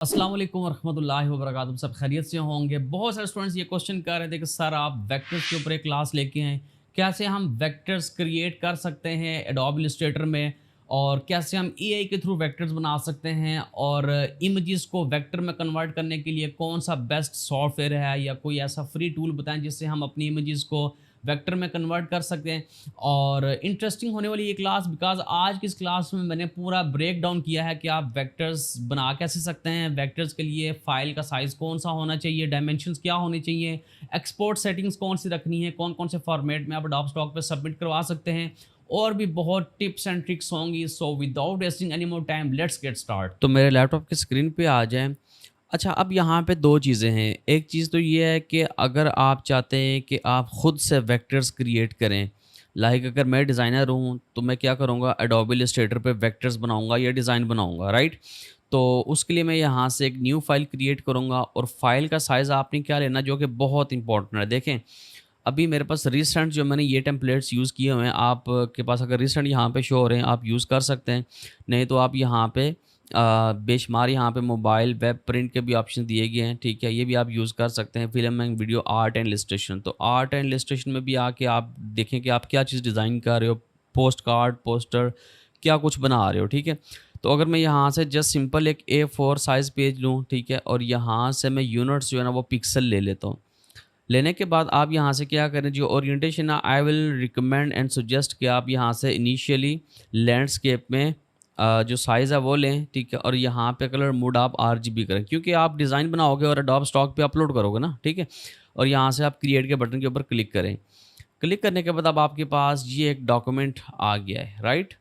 अस्सलाम वालेकुम रहमतुल्लाहि व बरकातुहू। सब खैरियत से होंगे। बहुत सारे स्टूडेंट्स ये क्वेश्चन कर रहे थे कि सर आप वेक्टर्स के ऊपर एक क्लास लेके हैं, कैसे हम वेक्टर्स क्रिएट कर सकते हैं एडोब इलस्ट्रेटर में, और कैसे हम एआई के थ्रू वेक्टर्स बना सकते हैं, और इमेजेस को वेक्टर में कन्वर्ट करने के लिए कौन सा बेस्ट सॉफ्टवेयर है, या कोई ऐसा फ्री टूल बताएं जिससे हम अपनी इमेजेस को वेक्टर में कन्वर्ट कर सकते हैं। और इंटरेस्टिंग होने वाली ये क्लास, बिकॉज आज की इस क्लास में मैंने पूरा ब्रेक डाउन किया है कि आप वेक्टर्स बना कैसे सकते हैं, वेक्टर्स के लिए फाइल का साइज़ कौन सा होना चाहिए, डायमेंशंस क्या होने चाहिए, एक्सपोर्ट सेटिंग्स कौन सी रखनी है, कौन कौन से फॉर्मेट में आप अडोब स्टॉक पे सबमिट करवा सकते हैं, और भी बहुत टिप्स एंड ट्रिक्स होंगी। So without wasting any more time let's get start. तो मेरे लैपटॉप की स्क्रीन पे आ जाएं। अच्छा, अब यहाँ पे 2 चीज़ें हैं। एक चीज़ तो ये है कि अगर आप चाहते हैं कि आप खुद से वेक्टर्स क्रिएट करें, लाइक अगर मैं डिज़ाइनर हूँ, तो मैं क्या करूँगा, एडोब इलस्ट्रेटर पे वेक्टर्स बनाऊँगा या डिज़ाइन बनाऊँगा, राइट? तो उसके लिए मैं यहाँ से एक न्यू फ़ाइल क्रिएट करूँगा, और फ़ाइल का साइज़ आपने क्या लेना, जो कि बहुत इंपॉर्टेंट है। देखें, अभी मेरे पास रिसेंट जो मैंने ये टेम्पलेट्स यूज़ किए हुए हैं, आपके पास अगर रिसेंट यहाँ पे शो हो रहे हैं, आप यूज़ कर सकते हैं। नहीं तो आप यहाँ पे बेशुमार यहाँ पे मोबाइल, वेब, प्रिंट के भी ऑप्शन दिए गए हैं, ठीक है? ये भी आप यूज़ कर सकते हैं। Film and video, art and illustration. तो आर्ट एंड इलस्ट्रेशन में भी आके आप देखें कि आप क्या चीज़ डिज़ाइन कर रहे हो, पोस्ट कार्ड, पोस्टर, क्या कुछ बना रहे हो, ठीक है? तो अगर मैं यहाँ से जस्ट सिंपल एक A4 साइज़ पेज लूँ, ठीक है? और यहाँ से मैं यूनिट्स जो है ना, वो पिक्सल ले लेता हूँ। लेने के बाद आप यहाँ से क्या करें, जो ओरिएंटेशन है, I will recommend and suggest कि आप यहाँ से इनिशियली लैंडस्केप में जो साइज़ है वो लें, ठीक है? और यहाँ पे कलर मोड आप आरजीबी करें, क्योंकि आप डिज़ाइन बनाओगे और एडोब स्टॉक पे अपलोड करोगे ना, ठीक है? और यहाँ से आप क्रिएट के बटन के ऊपर क्लिक करें। क्लिक करने के बाद अब आपके पास ये एक डॉक्यूमेंट आ गया है, राइट?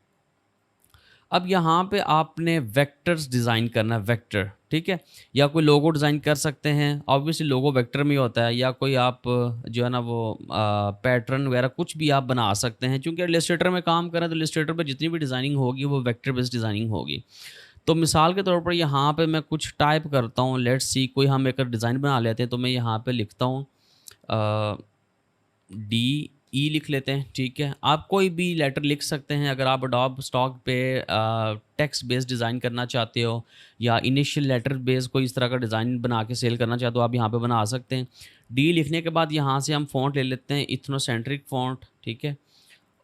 अब यहाँ पे आपने वेक्टर्स डिज़ाइन करना है, वेक्टर, ठीक है? या कोई लोगो डिज़ाइन कर सकते हैं, ऑब्वियसली लोगो वेक्टर में ही होता है, या कोई आप जो है ना वो पैटर्न वगैरह कुछ भी आप बना सकते हैं, क्योंकि इलस्ट्रेटर में काम करें तो इलस्ट्रेटर पे जितनी भी डिज़ाइनिंग होगी वो वेक्टर बेस्ड डिज़ाइनिंग होगी। तो मिसाल के तौर पर यहाँ पे मैं कुछ टाइप करता हूँ, लेट्स सी, कोई हम एक डिज़ाइन बना लेते हैं, तो मैं यहाँ पे लिखता हूँ डी ई लिख लेते हैं, ठीक है? आप कोई भी लेटर लिख सकते हैं अगर आप अडोब स्टॉक पे टेक्स्ट बेस्ड डिज़ाइन करना चाहते हो, या इनिशियल लेटर बेस कोई इस तरह का डिज़ाइन बना के सेल करना चाहते हो, आप यहाँ पे बना सकते हैं। डी लिखने के बाद यहाँ से हम फ़ॉन्ट ले लेते हैं, इथनोसेंट्रिक फ़ॉन्ट, ठीक है?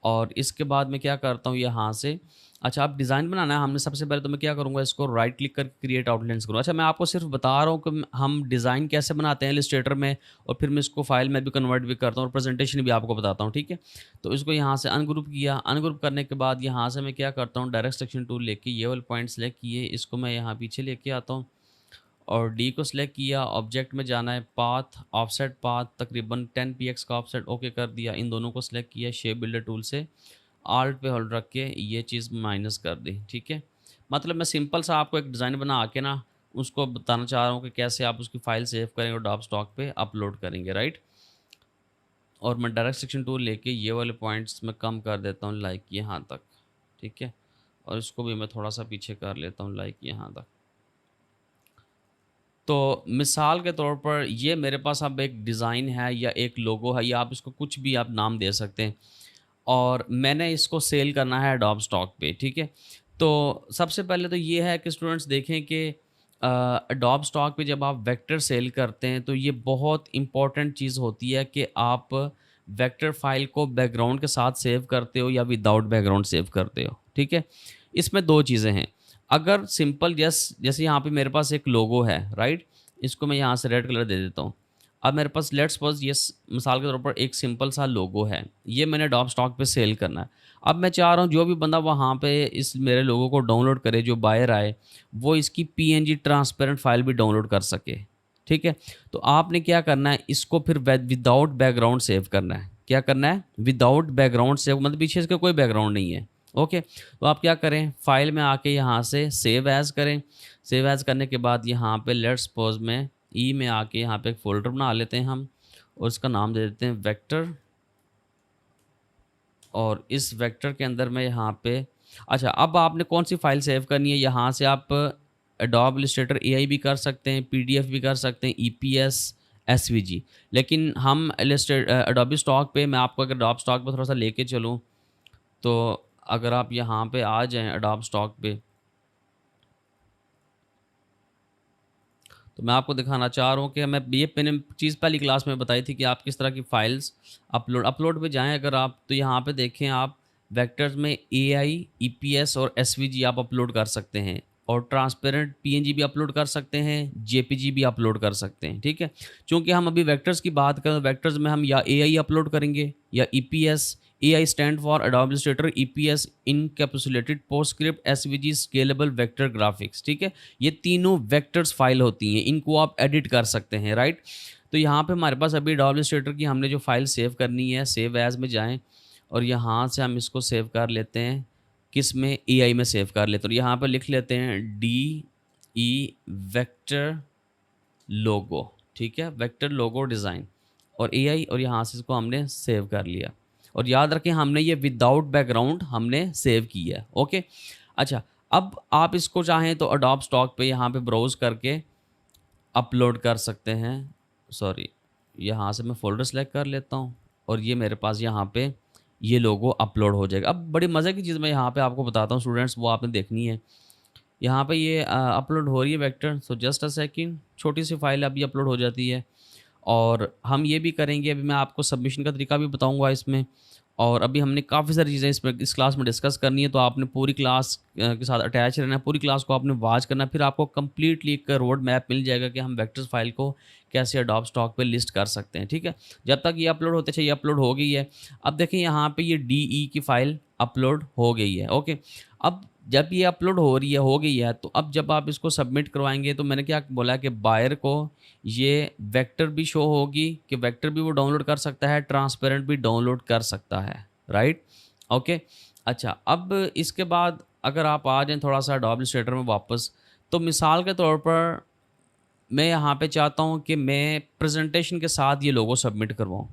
और इसके बाद मैं क्या करता हूँ यहाँ से, अच्छा, अब डिज़ाइन बनाना है हमने, सबसे पहले तो मैं क्या करूँगा, इसको राइट क्लिक करके क्रिएट आउटलाइन्स करूँगा। अच्छा, मैं आपको सिर्फ बता रहा हूँ कि हम डिज़ाइन कैसे बनाते हैं इलस्ट्रेटर में, और फिर मैं इसको फाइल में भी कन्वर्ट भी करता हूँ और प्रेजेंटेशन भी आपको बताता हूँ, ठीक है? तो इसको यहाँ से अनग्रुप किया, अनग्रुप करने के बाद यहाँ से मैं क्या करता हूँ, डायरेक्ट सेलेक्शन टूल लेके ये वाले पॉइंट सेलेक्ट किए, इसको मैं यहाँ पीछे लेके आता हूँ, और डी को सिलेक्ट किया, ऑब्जेक्ट में जाना है, पाथ, ऑफसेट पाथ तकरीबन 10 px का ऑफसेट ओके कर दिया, इन दोनों को सिलेक्ट किया, शेप बिल्डर टूल से आल्ट पे होल्ड रख के ये चीज़ माइनस कर दी, ठीक है? मतलब मैं सिंपल सा आपको एक डिज़ाइन बना के ना उसको बताना चाह रहा हूँ कि कैसे आप उसकी फ़ाइल सेव करेंगे और अडोब स्टॉक पे अपलोड करेंगे, राइट? और मैं डायरेक्ट सेक्शन टूल लेके ये वाले पॉइंट्स मैं कम कर देता हूँ, लाइक यहाँ तक, ठीक है? और इसको भी मैं थोड़ा सा पीछे कर लेता हूँ, लाइक यहाँ तक। तो मिसाल के तौर पर ये मेरे पास अब एक डिज़ाइन है या एक लोगो है, या आप इसको कुछ भी आप नाम दे सकते हैं, और मैंने इसको सेल करना है एडोब स्टॉक पे, ठीक है? तो सबसे पहले तो ये है कि स्टूडेंट्स देखें कि एडोब स्टॉक पे जब आप वेक्टर सेल करते हैं तो ये बहुत इंपॉर्टेंट चीज़ होती है कि आप वेक्टर फाइल को बैकग्राउंड के साथ सेव करते हो या विदाउट बैकग्राउंड सेव करते हो, ठीक है? इसमें 2 चीज़ें हैं। अगर सिंपल जैसे यहाँ पे मेरे पास एक लोगो है, राइट? इसको मैं यहाँ से रेड कलर दे देता हूँ। अब मेरे पास लेट्स सपोज़ ये मिसाल के तौर पर एक सिंपल सा लोगो है, ये मैंने अडोब स्टॉक पे सेल करना है। अब मैं चाह रहा हूँ जो भी बंदा वहाँ पे इस मेरे लोगो को डाउनलोड करे, जो बायर आए, वो इसकी पीएनजी ट्रांसपेरेंट फाइल भी डाउनलोड कर सके, ठीक है? तो आपने क्या करना है, इसको फिर विदाउट बैकग्राउंड सेव करना है। क्या करना है? विदाउट बैकग्राउंड सेव, मतलब पीछे इसका कोई बैकग्राउंड नहीं है, ओके? तो आप क्या करें, फाइल में आके यहाँ से सेव एज़ करें। सेव एज़ करने के बाद यहाँ पे लेट्स सपोज़ में ई में आके यहाँ पे एक फ़ोल्डर बना लेते हैं हम, और उसका नाम दे देते हैं वेक्टर। और इस वेक्टर के अंदर मैं यहाँ पे, अच्छा, अब आपने कौन सी फ़ाइल सेव करनी है, यहाँ से आप एडोब इलस्ट्रेटर एआई भी कर सकते हैं, पीडीएफ भी कर सकते हैं, ईपीएस, एसवीजी। लेकिन हम एडोबी स्टॉक पे, मैं आपको अगर एडोब स्टॉक पे थोड़ा सा लेके चलूँ, तो अगर आप यहाँ पे आ जाएँ एडोब स्टॉक पे, तो मैं आपको दिखाना चाह रहा हूँ कि मैं ये मैंने चीज़ पहली क्लास में बताई थी कि आप किस तरह की फ़ाइल्स अपलोड पे जाएँ अगर आप, तो यहाँ पे देखें आप वेक्टर्स में एआई, ईपीएस और एसवीजी आप अपलोड कर सकते हैं, और ट्रांसपेरेंट पीएनजी भी अपलोड कर सकते हैं, जेपीजी भी अपलोड कर सकते हैं, ठीक है। चूँकि हम अभी वेक्टर्स की बात करें, तो वेक्टर्स में हम या एआई अपलोड करेंगे या EPS. AI stand for adobe Illustrator, EPS encapsulated PostScript, SVG scalable vector graphics, ठीक है। ये तीनों वेक्टर्स फाइल होती हैं, इनको आप एडिट कर सकते हैं, राइट। तो यहाँ पे हमारे पास अभी एडोब इलस्ट्रेटर की हमने जो फाइल सेव करनी है, सेव एज में जाएं और यहाँ से हम इसको सेव कर लेते हैं, किस में, एआई में सेव कर लेते हैं। और यहाँ पर लिख लेते हैं डी ई वेक्टर लोगो, ठीक है, वेक्टर लोगो डिज़ाइन और एआई, और यहाँ से इसको हमने सेव कर लिया। और याद रखें हमने ये विदाउट बैकग्राउंड हमने सेव किया है, ओके। अच्छा, अब आप इसको चाहें तो अडोब स्टॉक पे यहाँ पे ब्राउज करके अपलोड कर सकते हैं। सॉरी, यहाँ से मैं फ़ोल्डर सेलेक्ट कर लेता हूँ और ये मेरे पास यहाँ पे ये लोगो अपलोड हो जाएगा। अब बड़ी मज़े की चीज़ मैं यहाँ पे आपको बताता हूँ स्टूडेंट्स, वो आपने देखनी है। यहाँ पे ये अपलोड हो रही है vector, so just a second, छोटी सी फाइल अभी अपलोड हो जाती है। और हम ये भी करेंगे, अभी मैं आपको सबमिशन का तरीका भी बताऊंगा इसमें। और अभी हमने काफ़ी सारी चीज़ें इस क्लास में डिस्कस करनी है, तो आपने पूरी क्लास के साथ अटैच रहना है, पूरी क्लास को आपने वॉच करना है, फिर आपको कम्प्लीटली एक रोड मैप मिल जाएगा कि हम वेक्टर्स फाइल को कैसे अडोब स्टॉक पे लिस्ट कर सकते हैं, ठीक है। जब तक ये अपलोड होते चाहिए, अपलोड हो गई है। अब देखें यहाँ पे ये DE की फ़ाइल अपलोड हो गई है, ओके। अब जब ये अपलोड हो गई है, तो अब जब आप इसको सबमिट करवाएंगे, तो मैंने क्या बोला कि बायर को ये वेक्टर भी शो होगी कि वेक्टर भी वो डाउनलोड कर सकता है, ट्रांसपेरेंट भी डाउनलोड कर सकता है, राइट, ओके। अच्छा, अब इसके बाद अगर आप आ जाएँ थोड़ा सा एडोब इलस्ट्रेटर में वापस, तो मिसाल के तौर पर मैं यहाँ पे चाहता हूँ कि मैं प्रेजेंटेशन के साथ ये लोगो सबमिट करवाऊँ।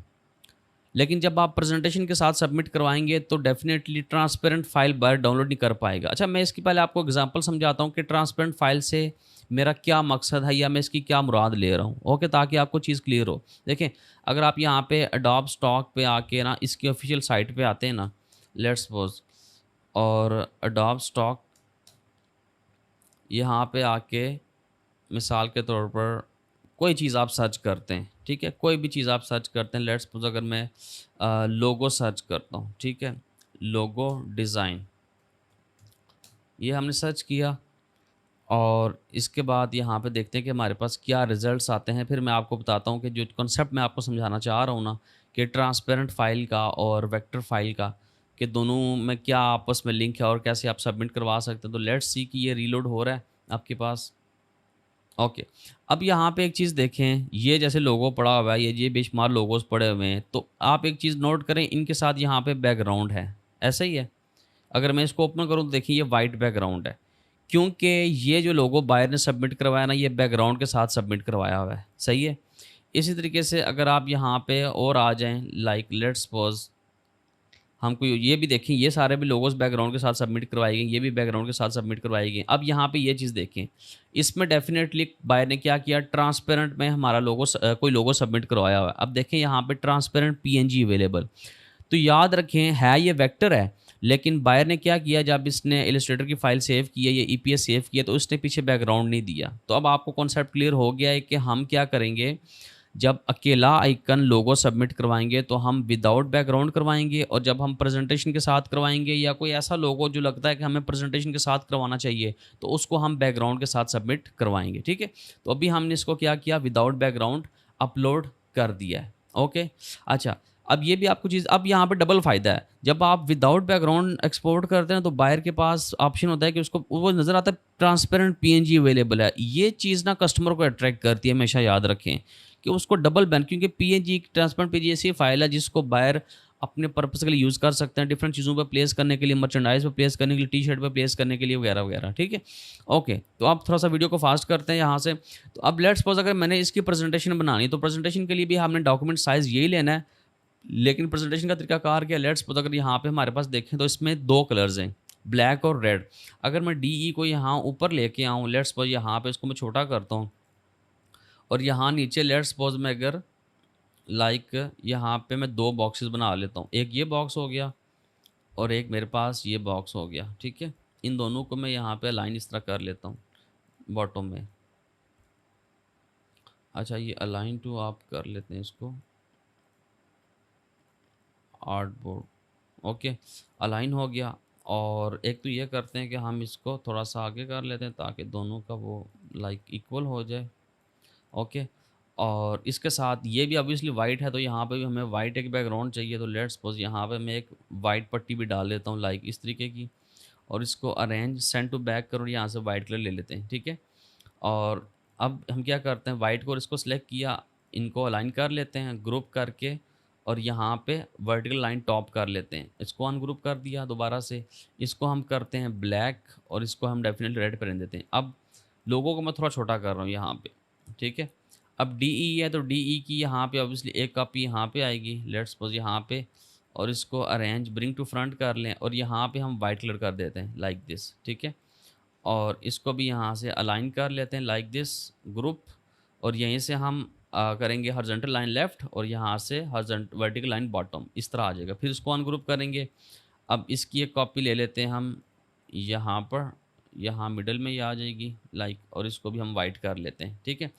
लेकिन जब आप प्रेजेंटेशन के साथ सबमिट करवाएंगे तो definitely transparent file buyer download नहीं कर पाएगा। अच्छा, मैं इसकी पहले आपको एग्जांपल समझाता हूँ कि ट्रांसपेरेंट फाइल से मेरा क्या मकसद है या मैं इसकी क्या मुराद ले रहा हूँ, ओके, ताकि आपको चीज़ क्लियर हो। देखें, अगर आप यहाँ पे एडोब स्टॉक पे आके ना इसकी ऑफिशियल साइट पे आते हैं ना, लेट्स सपोज, और एडोब स्टॉक यहाँ पे आके मिसाल के तौर पर कोई चीज़ आप सर्च करते हैं, ठीक है, कोई भी चीज़ आप सर्च करते हैं, लेट्स सपोज अगर मैं लोगो सर्च करता हूँ, ठीक है, लोगो डिज़ाइन, ये हमने सर्च किया और इसके बाद यहाँ पे देखते हैं कि हमारे पास क्या रिजल्ट्स आते हैं। फिर मैं आपको बताता हूँ कि जो कॉन्सेप्ट मैं आपको समझाना चाह रहा हूँ ना, कि ट्रांसपेरेंट फाइल का और वेक्टर फाइल का, कि दोनों में क्या आपस में लिंक है और कैसे आप सबमिट करवा सकते हैं। तो लेट्स सी कि ये रीलोड हो रहा है आपके पास, ओके। अब यहाँ पे एक चीज़ देखें, ये जैसे लोगो पड़ा हुआ है, ये बेशुमार लोगोस पड़े हुए हैं, तो आप एक चीज़ नोट करें, इनके साथ यहाँ पे बैकग्राउंड है, ऐसा ही है। अगर मैं इसको ओपन करूँ तो देखिए ये वाइट बैकग्राउंड है, क्योंकि ये जो लोगो बायर ने सबमिट करवाया ना, ये बैकग्राउंड के साथ सबमिट करवाया हुआ है, सही है। इसी तरीके से अगर आप यहाँ पे और आ जाएँ, लाइक लेट्स सपोज हमको ये भी देखें, ये सारे भी लोगोस बैकग्राउंड के साथ सबमिट करवाई गई, ये भी बैकग्राउंड के साथ सबमिट करवाई गई। अब यहाँ पे ये चीज़ देखें, इसमें डेफिनेटली बायर ने क्या किया, ट्रांसपेरेंट में हमारा कोई लोगो सबमिट करवाया हुआ है। अब देखें यहाँ पे ट्रांसपेरेंट पीएनजी अवेलेबल, तो याद रखें है ये वेक्टर है, लेकिन बायर ने क्या किया, जब इसने इलस्ट्रेटर की फाइल सेव की है, ये ईपीएस सेव किया, तो उसने पीछे बैकग्राउंड नहीं दिया। तो अब आपको कॉन्सेप्ट क्लियर हो गया है कि हम क्या करेंगे, जब अकेला आइकन लोगो सबमिट करवाएंगे तो हम विदाउट बैकग्राउंड करवाएंगे, और जब हम प्रेजेंटेशन के साथ करवाएंगे या कोई ऐसा लोगो जो लगता है कि हमें प्रेजेंटेशन के साथ करवाना चाहिए, तो उसको हम बैकग्राउंड के साथ सबमिट करवाएंगे, ठीक है। तो अभी हमने इसको क्या किया, विदाउट बैकग्राउंड अपलोड कर दिया है, ओके। अच्छा, अब ये भी आपको चीज़, अब यहाँ पे डबल फ़ायदा है, जब आप विदाउट बैकग्राउंड एक्सपोर्ट करते हैं तो बायर के पास ऑप्शन होता है कि उसको वो नज़र आता है ट्रांसपेरेंट पीएनजी अवेलेबल है। ये चीज़ ना कस्टमर को अट्रैक्ट करती है, हमेशा याद रखें कि उसको डबल बैन, क्योंकि पीएनजी ट्रांसपेरेंट पीएनजी ऐसी फाइल है जिसको बायर अपने पर्पस के लिए यूज़ कर सकते हैं, डिफरेंट चीज़ों पे प्लेस करने के लिए, मर्चेंडाइज पे प्लेस करने के लिए, टी शर्ट पे प्लेस करने के लिए, वगैरह वगैरह, ठीक है, ओके। तो आप थोड़ा सा वीडियो को फास्ट करते हैं यहाँ से। तो अब लेट्स सपोज अगर मैंने इसकी प्रेजेंटेशन बनानी, तो प्रेजेंटेशन के लिए भी हमने डॉक्यूमेंट साइज़ यही लेना है, लेकिन प्रेजेंटेशन का तरीकाकार क्या, लेट्स सपोज अगर यहाँ पे हमारे पास देखें तो इसमें दो कलर्स हैं, ब्लैक और रेड। अगर मैं DE को यहाँ ऊपर लेके आऊँ, लेट्स सपोज यहाँ पे इसको मैं छोटा करता हूँ, और यहाँ नीचे लेट्स सपोज मैं अगर लाइक यहाँ पे मैं दो बॉक्सेस बना लेता हूँ, एक ये बॉक्स हो गया और एक मेरे पास ये बॉक्स हो गया, ठीक है। इन दोनों को मैं यहाँ पे लाइन इस तरह कर लेता हूँ बॉटम में, अच्छा ये अलाइन टू आप कर लेते हैं इसको, आर्ट बोर्ड, ओके अलाइन हो गया। और एक तो ये करते हैं कि हम इसको थोड़ा सा आगे कर लेते हैं ताकि दोनों का वो लाइक इक्वल हो जाए, ओके। और इसके साथ ये भी ऑब्वियसली वाइट है तो यहाँ पे भी हमें वाइट एक बैकग्राउंड चाहिए, तो लेट्स सपोज यहाँ पे मैं एक वाइट पट्टी भी डाल लेता हूँ लाइक इस तरीके की, और इसको अरेंज सेंड टू बैक करो, यहाँ से वाइट कलर ले लेते हैं, ठीक है। और अब हम क्या करते हैं, वाइट को और इसको सेलेक्ट किया, इनको अलाइन कर लेते हैं ग्रुप करके, और यहाँ पे वर्टिकल लाइन टॉप कर लेते हैं, इसको अनग्रुप कर दिया दोबारा से, इसको हम करते हैं ब्लैक और इसको हम डेफिनेटली रेड पर रहने देते हैं। अब लोगों को मैं थोड़ा छोटा कर रहा हूँ यहाँ पे, ठीक है। अब डी ई है तो डी ई की यहाँ पे ऑब्वियसली एक कॉपी यहाँ पे आएगी, लेट्स सपोज यहाँ पे, और इसको अरेंज ब्रिंग टू फ्रंट कर लें और यहाँ पे हम वाइट कलर कर देते हैं लाइक दिस, ठीक है। और इसको भी यहाँ से अलाइन कर लेते हैं लाइक दिस ग्रुप, और यहीं से हम करेंगे हॉरिजॉन्टल लाइन लेफ़्ट और यहाँ से वर्टिकल लाइन बॉटम, इस तरह आ जाएगा। फिर इसको अनग्रुप करेंगे। अब इसकी एक कॉपी ले लेते हैं हम यहाँ पर, यहाँ मिडल में ये आ जाएगी लाइक, और इसको भी हम वाइट कर लेते हैं, ठीक है।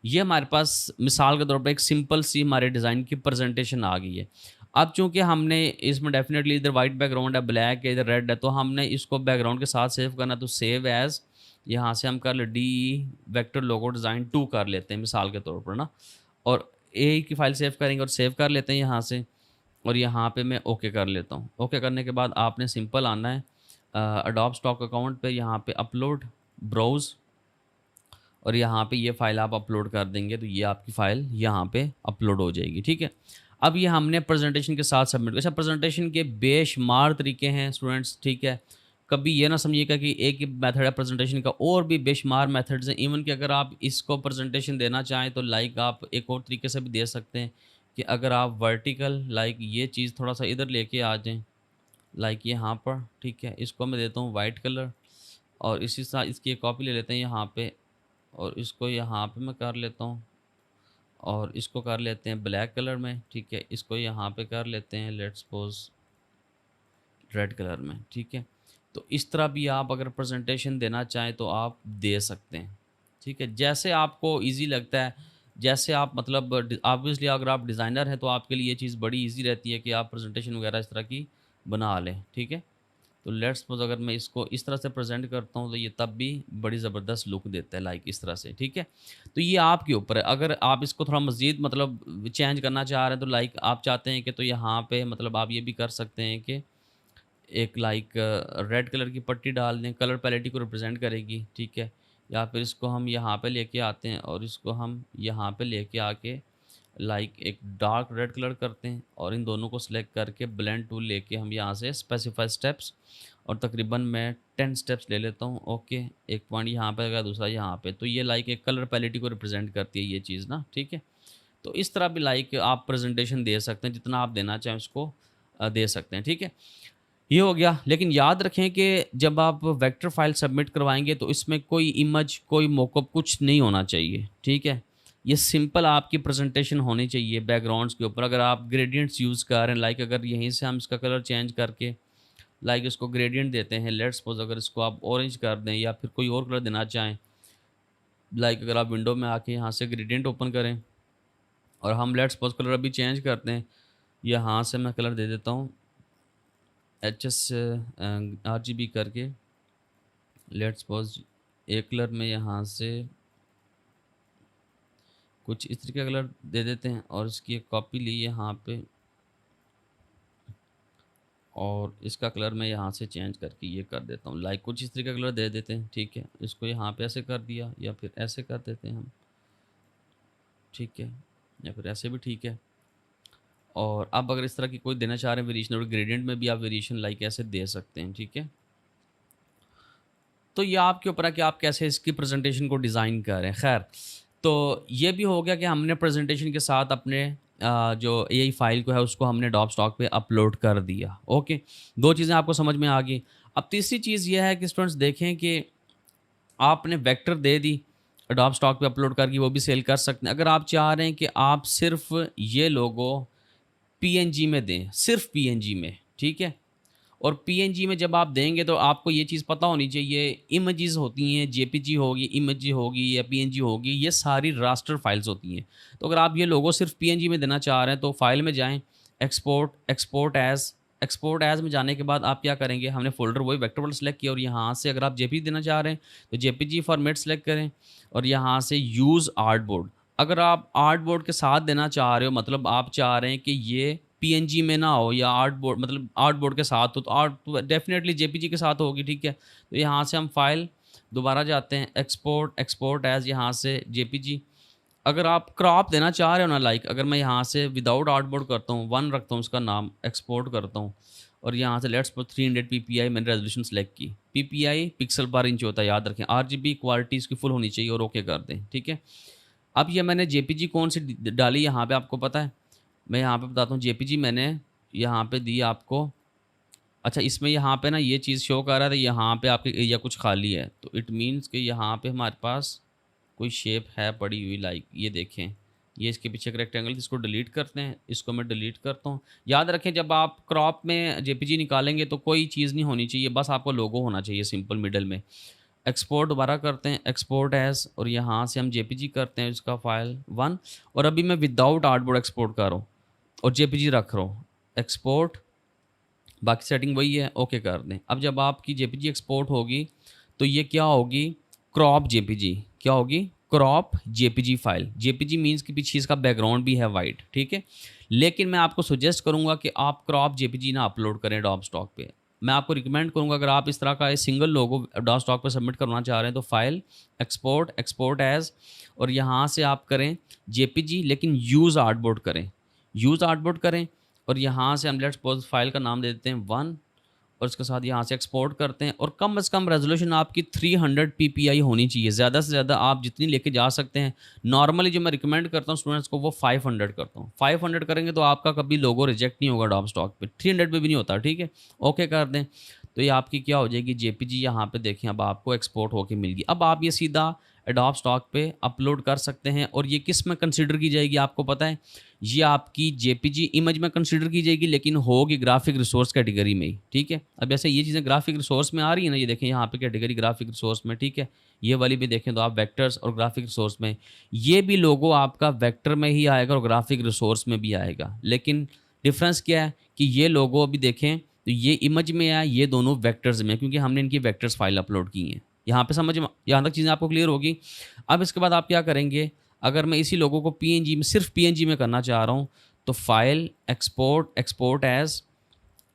ये हमारे पास मिसाल के तौर पर एक सिंपल सी हमारे डिज़ाइन की प्रेजेंटेशन आ गई है। अब चूंकि हमने इसमें डेफिनेटली इधर वाइट बैकग्राउंड है, ब्लैक है, इधर रेड है, तो हमने इसको बैकग्राउंड के साथ सेव करना, तो सेव एज़ यहाँ से हम कर ले डी वेक्टर लोगो डिज़ाइन 2 कर लेते हैं मिसाल के तौर पर ना, और ए की फ़ाइल सेव करेंगे और सेव कर लेते हैं यहाँ से, और यहाँ पे मैं ओके कर लेता हूँ। ओके करने के बाद आपने सिंपल आना है अडोब स्टॉक अकाउंट पे, यहाँ पे अपलोड ब्राउज़, और यहाँ पे ये फ़ाइल आप अपलोड कर देंगे तो ये आपकी फ़ाइल यहाँ पे अपलोड हो जाएगी, ठीक है। अब ये हमने प्रेजेंटेशन के साथ सबमिट। अच्छा प्रेजेंटेशन के बेशुमार तरीके हैं स्टूडेंट्स, ठीक है। कभी ये ना समझिएगा कि एक ही मेथड है प्रेजेंटेशन का, और भी बेशुमार मेथड्स हैं। इवन कि अगर आप इसको प्रेजेंटेशन देना चाहें तो लाइक आप एक और तरीके से भी दे सकते हैं कि अगर आप वर्टिकल लाइक ये चीज़ थोड़ा सा इधर लेके आ जाएं लाइक यहाँ पर, ठीक है। इसको मैं देता हूँ वाइट कलर, और इसी साथ इसकी एक कॉपी ले लेते हैं यहाँ पे, और इसको यहाँ पे मैं कर लेता हूँ, और इसको कर लेते हैं ब्लैक कलर में, ठीक है। इसको यहाँ पे कर लेते हैं लेट्स सपोज रेड कलर में, ठीक है। तो इस तरह भी आप अगर प्रेजेंटेशन देना चाहें तो आप दे सकते हैं, ठीक है, जैसे आपको इजी लगता है। जैसे आप मतलब ऑब्वियसली अगर आप डिज़ाइनर हैं तो आपके लिए ये चीज़ बड़ी इजी रहती है कि आप प्रेजेंटेशन वगैरह इस तरह की बना लें, ठीक है। तो लेट्स सपोज अगर मैं इसको इस तरह से प्रेजेंट करता हूँ तो ये तब भी बड़ी ज़बरदस्त लुक देता है लाइक इस तरह से, ठीक है। तो ये आपके ऊपर है, अगर आप इसको थोड़ा मज़ीद मतलब चेंज करना चाह रहे हैं तो लाइक आप चाहते हैं कि तो यहाँ पे मतलब आप ये भी कर सकते हैं कि एक लाइक रेड कलर की पट्टी डाल दें, कलर पैलेट को रिप्रेजेंट करेगी, ठीक है। या फिर इसको हम यहाँ पे लेके आते हैं और इसको हम यहाँ पे लेके आके लाइक एक डार्क रेड कलर करते हैं, और इन दोनों को सिलेक्ट करके ब्लेंड टूल लेके हम यहाँ से स्पेसिफाई स्टेप्स, और तकरीबन मैं 10 स्टेप्स ले लेता हूँ, ओके। एक पॉइंट यहाँ पे लगा, दूसरा यहाँ पे, तो ये लाइक एक कलर पैलेट को रिप्रेजेंट करती है ये चीज़ ना, ठीक है। तो इस तरह भी लाइक आप प्रेजेंटेशन दे सकते हैं, जितना आप देना चाहें उसको दे सकते हैं, ठीक है। ये हो गया। लेकिन याद रखें कि जब आप वेक्टर फाइल सबमिट करवाएंगे तो इसमें कोई इमेज, कोई मॉकअप कुछ नहीं होना चाहिए, ठीक है। ये सिंपल आपकी प्रेजेंटेशन होनी चाहिए बैकग्राउंड्स के ऊपर। अगर आप ग्रेडियंट्स यूज़ कर रहे हैं, लाइक अगर यहीं से हम इसका कलर चेंज करके लाइक इसको ग्रेडियंट देते हैं, लेट्स सपोज अगर इसको आप ऑरेंज कर दें या फिर कोई और कलर देना चाहें, लाइक अगर आप विंडो में आके यहाँ से ग्रेडियंट ओपन करें और हम लेट्स सपोज कलर अभी चेंज करते हैं, यहाँ से मैं कलर दे देता हूँ HS RGB करके, लेट्स सपोज एक कलर में यहाँ से कुछ इस तरीके का कलर दे देते हैं, और इसकी एक कॉपी ली यहाँ पे, और इसका कलर मैं यहाँ से चेंज करके ये कर देता हूँ लाइक कुछ इस तरीके का कलर दे देते हैं, ठीक है। इसको यहाँ पे ऐसे कर दिया या फिर ऐसे कर देते हैं हम, ठीक है, या फिर ऐसे भी ठीक है। और अब अगर इस तरह की कोई देना चाह रहे हैं वेरिएशन, और ग्रेडियंट में भी आप वेरिएशन लाइक ऐसे दे सकते हैं, ठीक है। तो ये आपके ऊपर है कि आप कैसे इसकी प्रेजेंटेशन को डिज़ाइन करें। खैर, तो ये भी हो गया कि हमने प्रेजेंटेशन के साथ अपने जो AI फाइल को है उसको हमने अडोब स्टॉक पे अपलोड कर दिया, ओके। दो चीज़ें आपको समझ में आ गई। अब तीसरी चीज़ ये है कि स्टूडेंट्स देखें कि आपने वेक्टर दे दी, अडोब स्टॉक पे अपलोड करके वो भी सेल कर सकते हैं। अगर आप चाह रहे हैं कि आप सिर्फ ये लोगो PNG में दें, सिर्फ PNG में, ठीक है, और पीएनजी में जब आप देंगे तो आपको ये चीज़ पता होनी चाहिए, इमेजेस होती हैं, जेपीजी होगी, इमेज होगी या पीएनजी होगी, ये सारी रास्टर फाइल्स होती हैं। तो अगर आप ये लोगो सिर्फ पीएनजी में देना चाह रहे हैं तो फाइल में जाएं, एक्सपोर्ट एज में जाने के बाद आप क्या करेंगे, हमने फ़ोल्डर वही वेक्टर फ़ोल्डर सेलेक्ट किया और यहाँ से अगर आप जेपीजी देना चाह रहे हैं तो जेपीजी फॉर्मेट सेलेक्ट करें और यहाँ से यूज़ आर्टबोर्ड। अगर आप आर्टबोर्ड के साथ देना चाह रहे हो, मतलब आप चाह रहे हैं कि ये पीएनजी में ना हो या आर्टबोर्ड, मतलब आर्टबोर्ड के साथ हो, तो आर्ट तो डेफिनेटली जेपीजी के साथ होगी, ठीक है। तो यहाँ से हम फाइल दोबारा जाते हैं, एक्सपोर्ट एज, यहाँ से जेपीजी। अगर आप क्रॉप देना चाह रहे हो ना, लाइक अगर मैं यहाँ से विदाउट आर्टबोर्ड करता हूँ, 1 रखता हूँ उसका नाम, एक्सपोर्ट करता हूँ और यहाँ से लेट्स पुट 300 ppi मैंने रेजोल्यूशन सेलेक्ट की। ppi पिक्सल पर इंच होता है, याद रखें। RGB क्वालिटी इसकी फुल होनी चाहिए और ओके कर दें, ठीक है। अब ये मैंने जेपीजी कौन सी डाली यहाँ पे आपको पता है, मैं यहाँ पे बताता हूँ। जेपीजी मैंने यहाँ पे दी आपको, अच्छा इसमें यहाँ पे ना ये चीज़ शो कर रहा था, यहाँ पे आपके एरिया कुछ खाली है, तो इट मीन्स कि यहाँ पे हमारे पास कोई शेप है पड़ी हुई, लाइक ये देखें, ये इसके पीछे एक रेक्टेंगल, इसको डिलीट करते हैं, इसको मैं डिलीट करता हूँ। याद रखें जब आप क्रॉप में जेपीजी निकालेंगे तो कोई चीज़ नहीं होनी चाहिए, बस आपको लोगो होना चाहिए सिंपल मिडल में। एक्सपोर्ट दोबारा करते हैं, एक्सपोर्ट एज, और यहाँ से हम जेपीजी करते हैं इसका फाइल 1, और अभी मैं विदाउट आर्टबोर्ड एक्सपोर्ट कर रहा हूँ और जेपीजी रख रहा हूँ। एक्सपोर्ट, बाकी सेटिंग वही है, ओके कर दें। अब जब आपकी जेपीजी एक्सपोर्ट होगी तो ये क्या होगी, क्रॉप जेपीजी। क्या होगी, crop JPG file. JPG means कि पीछे इसका बैकग्राउंड भी है वाइट, ठीक है। लेकिन मैं आपको सजेस्ट करूंगा कि आप क्रॉप जेपीजी ना अपलोड करें अडोब स्टॉक पे। मैं आपको रिकमेंड करूंगा अगर आप इस तरह का सिंगल लोगो अडोब स्टॉक पे सबमिट करना चाह रहे हैं तो फाइल, एक्सपोर्ट एज, और यहाँ से आप करें जेपीजी, लेकिन यूज़ आर्टबोर्ड करें, और यहाँ से हम लेट्स सपोज फाइल का नाम दे देते हैं 1, और इसके साथ यहाँ से एक्सपोर्ट करते हैं। और कम से कम रेजोल्यूशन आपकी 300 ppi होनी चाहिए, ज़्यादा से ज़्यादा आप जितनी लेके जा सकते हैं। नॉर्मली जो मैं रिकमेंड करता हूँ स्टूडेंट्स को वो 500 करता हूँ। 500 करेंगे तो आपका कभी लोगो रिजेक्ट नहीं होगा अडोब स्टॉक पे, 300 पे भी नहीं होता, ठीक है। ओके कर दें तो ये आपकी क्या हो जाएगी, जेपीजी यहाँ पे देखें अब आपको एक्सपोर्ट होके मिल गई। अब आप ये सीधा अडोब स्टॉक पे अपलोड कर सकते हैं। और ये किस में कंसिडर की जाएगी आपको पता है, ये आपकी जेपीजी इमेज में कंसिडर की जाएगी, लेकिन होगी ग्राफिक रिसोर्स कैटेगरी में ही, ठीक है। अब ऐसे ये चीज़ें ग्राफिक रिसोर्स में आ रही है ना, ये देखें यहाँ पे कैटेगरी ग्राफिक रिसोर्स में, ठीक है। ये वाली भी देखें तो आप वेक्टर्स और ग्राफिक रिसोर्स में, ये भी लोगो आपका वेक्टर में ही आएगा और ग्राफिक रिसोर्स में भी आएगा। लेकिन डिफरेंस क्या है कि ये लोगो अभी देखें तो ये इमेज में है, ये दोनों वेक्टर्स में, क्योंकि हमने इनकी वेक्टर्स फाइल अपलोड की हैं। यहाँ पे समझ, यहाँ तक चीज़ें आपको क्लियर होगी। अब इसके बाद आप क्या करेंगे, अगर मैं इसी लोगों को पीएनजी में, सिर्फ पीएनजी में करना चाह रहा हूँ तो फाइल, एक्सपोर्ट एज,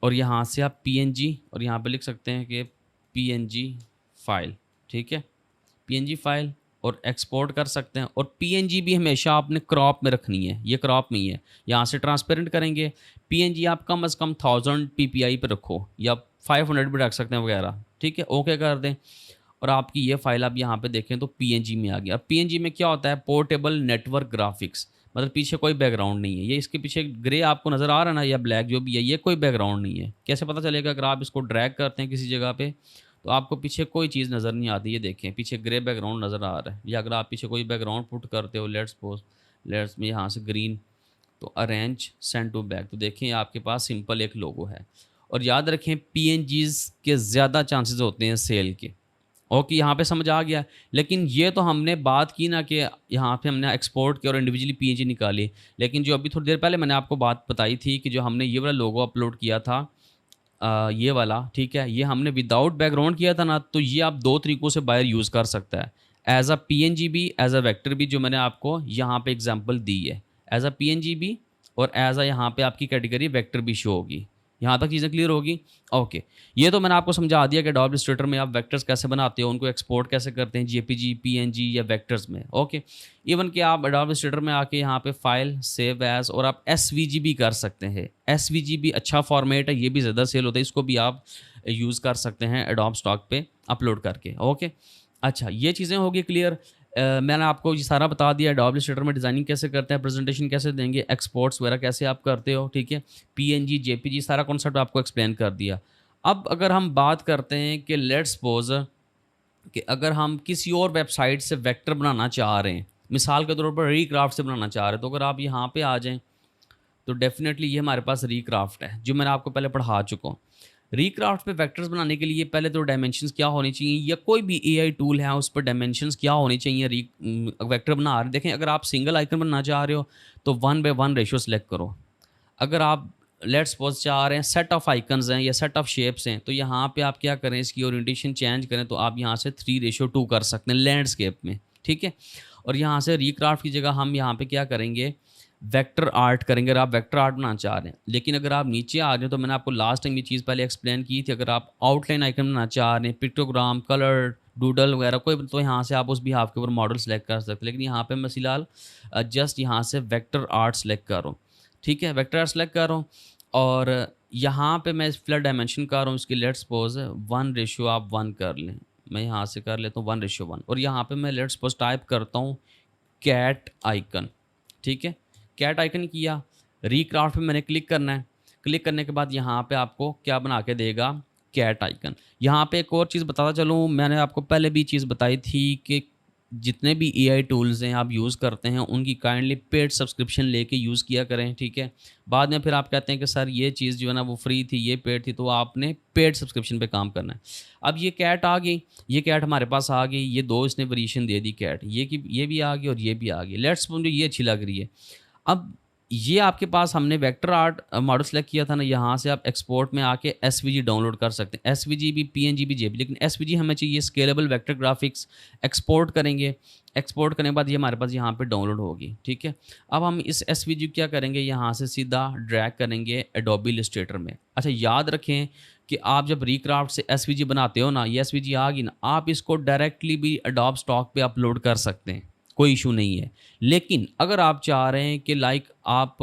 और यहाँ से आप पीएनजी, और यहाँ पे लिख सकते हैं कि पीएनजी फाइल, ठीक है, पीएनजी फाइल, और एक्सपोर्ट कर सकते हैं। और पीएनजी भी हमेशा आपने क्रॉप में रखनी है, ये क्रॉप में ही है। यहाँ से ट्रांसपेरेंट करेंगे, पीएनजी आप कम से कम 1000 ppi पे रखो या 500 भी रख सकते हैं वगैरह, ठीक है। ओके कर दें और आपकी ये फाइल आप यहाँ पे देखें तो पीएनजी में आ गया। अब पीएनजी में क्या होता है, पोर्टेबल नेटवर्क ग्राफिक्स, मतलब पीछे कोई बैकग्राउंड नहीं है। ये इसके पीछे ग्रे आपको नज़र आ रहा है ना, या ब्लैक जो भी है, ये कोई बैकग्राउंड नहीं है। कैसे पता चलेगा, अगर आप इसको ड्रैग करते हैं किसी जगह पे तो आपको पीछे कोई चीज़ नज़र नहीं आती। ये देखें पीछे ग्रे बैकग्राउंड नज़र आ रहा है, या अगर आप पीछे कोई बैकग्राउंड पुट करते हो, लेट्स में यहाँ से ग्रीन, तो अरेंज सेंड टू बैक, तो देखें आपके पास सिंपल एक लोगो है। और याद रखें पीएनजीज के ज़्यादा चांसेस होते हैं सेल के। ओके, यहाँ पे समझ आ गया। लेकिन ये तो हमने बात की ना कि यहाँ पे हमने एक्सपोर्ट किया और इंडिविजुअली पीएनजी निकाली, लेकिन जो अभी थोड़ी देर पहले मैंने आपको बात बताई थी कि जो हमने ये वाला लोगो अपलोड किया था, ये वाला, ठीक है, ये हमने विदाउट बैकग्राउंड किया था ना, तो ये आप 2 तरीक़ों से बायर यूज़ कर सकता है, एज अ पीएनजी भी, एज अ वेक्टर भी, जो मैंने आपको यहाँ पे एग्जांपल दी है। एज अ पीएनजी भी और एज अ यहाँ पे आपकी कैटेगरी वेक्टर भी शो होगी। यहाँ तक चीज़ें क्लियर होगी। ओके, ये तो मैंने आपको समझा दिया कि अडोब इलस्ट्रेटर में आप वेक्टर्स कैसे बनाते हो, उनको एक्सपोर्ट कैसे करते हैं जेपीजी, पीएनजी या वेक्टर्स में। ओके, इवन कि आप अडोब इलस्ट्रेटर में आके यहाँ पे फाइल, सेव एज, और आप एसवीजी भी कर सकते हैं। एसवीजी भी अच्छा फॉर्मेट है, ये भी ज़्यादा सेल होता है, इसको भी आप यूज़ कर सकते हैं अडोब स्टॉक पे अपलोड करके। ओके, अच्छा, ये चीज़ें होगी क्लियर। मैंने आपको ये सारा बता दिया, अडोब इलस्ट्रेटर में डिज़ाइनिंग कैसे करते हैं, प्रेजेंटेशन कैसे देंगे, एक्सपोर्ट्स वगैरह कैसे आप करते हो, ठीक है, पीएनजी, जेपीजी, सारा कॉन्सेप्ट आपको एक्सप्लेन कर दिया। अब अगर हम बात करते हैं कि लेट्स सपोज कि अगर हम किसी और वेबसाइट से वेक्टर बनाना चाह रहे हैं, मिसाल के तौर पर रीक्राफ्ट से बनाना चाह रहे हैं, तो अगर आप यहाँ पे आ जाएँ तो डेफिनेटली ये हमारे पास रीक्राफ्ट है जो मैंने आपको पहले पढ़ा चुका हूँ। रिक्राफ्ट पे वेक्टर्स बनाने के लिए पहले तो डायमेंशंस क्या होनी चाहिए, या कोई भी एआई टूल है उस पर डायमेंशंस क्या होनी चाहिए। वेक्टर बना रहे देखें, अगर आप सिंगल आइकन बनना चाह रहे हो तो 1:1 रेशियो सेलेक्ट करो। अगर आप लेट्स सपोज चाह रहे हैं सेट ऑफ आइकन्स हैं या सेट ऑफ शेप्स हैं, तो यहाँ पे आप क्या करें, इसकी ओरिएंटेशन चेंज करें, तो आप यहाँ से 3:2 कर सकते हैं लैंडस्केप में, ठीक है। और यहाँ से रिक्राफ्ट की जगह हम यहाँ पे क्या करेंगे, वेक्टर आर्ट करेंगे। अगर आप वेक्टर आर्ट बनाना चाह रहे हैं, लेकिन अगर आप नीचे आ रहे हो तो मैंने आपको लास्ट टाइम ये चीज़ पहले एक्सप्लेन की थी, अगर आप आउटलाइन आइकन बनाना चाह रहे हैं, पिक्टोग्राम, कलर, डूडल वगैरह कोई, तो यहाँ से आप उस भी हाफ के ऊपर मॉडल सेलेक्ट कर सकते हैं। लेकिन यहाँ पे मैं फिलहाल जस्ट यहाँ से वेक्टर आर्ट सेलेक्ट कर रहा हूँ, ठीक है। वेक्टर आर्ट सेलेक्ट कर रहा हूँ और यहाँ पे मैं फिलहाल डायमेंशन कर रहा हूँ इसकी, लेट्स सपोज 1:1 कर लें। मैं यहाँ से कर लेता हूँ 1:1 और यहाँ पे मैं लेट्स सपोज टाइप करता हूँ कैट आइकन, ठीक है। कैट आइकन किया, रिक्राफ्ट पे मैंने क्लिक करना है। क्लिक करने के बाद यहाँ पे आपको क्या बना के देगा, कैट आइकन। यहाँ पे एक और चीज़ बताता चलूँ, मैंने आपको पहले भी चीज़ बताई थी कि जितने भी एआई टूल्स हैं आप यूज़ करते हैं उनकी काइंडली पेड सब्सक्रिप्शन लेके यूज़ किया करें, ठीक है। बाद में फिर आप कहते हैं कि सर ये चीज़ जो है ना वो फ्री थी, ये पेड थी, तो आपने पेड सब्सक्रिप्शन पे काम करना है। अब ये कैट आ गई, ये कैट हमारे पास आ गई, ये दो इसने वेरिएशन दे दी कैट, ये भी आ गई और ये भी आ गई। लेट्स मुझे ये अच्छी लग रही है। अब ये आपके पास हमने वेक्टर आर्ट मॉडल सेलेक्ट किया था ना, यहाँ से आप एक्सपोर्ट में आके एसवीजी डाउनलोड कर सकते हैं, एसवीजी भी, पीएनजी भी, जेपी, लेकिन एसवीजी हमें चाहिए स्केलेबल वेक्टर ग्राफिक्स। एक्सपोर्ट करेंगे, एक्सपोर्ट करने के बाद ये हमारे पास यहाँ पे डाउनलोड होगी, ठीक है। अब हम इस एसवीजी क्या करेंगे, यहाँ से सीधा ड्रैग करेंगे एडोबी इलस्ट्रेटर में। अच्छा याद रखें कि आप जब रिक्राफ्ट से एसवीजी बनाते हो ना, ये एसवीजी आ गई ना, आप इसको डायरेक्टली भी एडोब स्टॉक पे अपलोड कर सकते हैं, कोई इशू नहीं है। लेकिन अगर आप चाह रहे हैं कि लाइक आप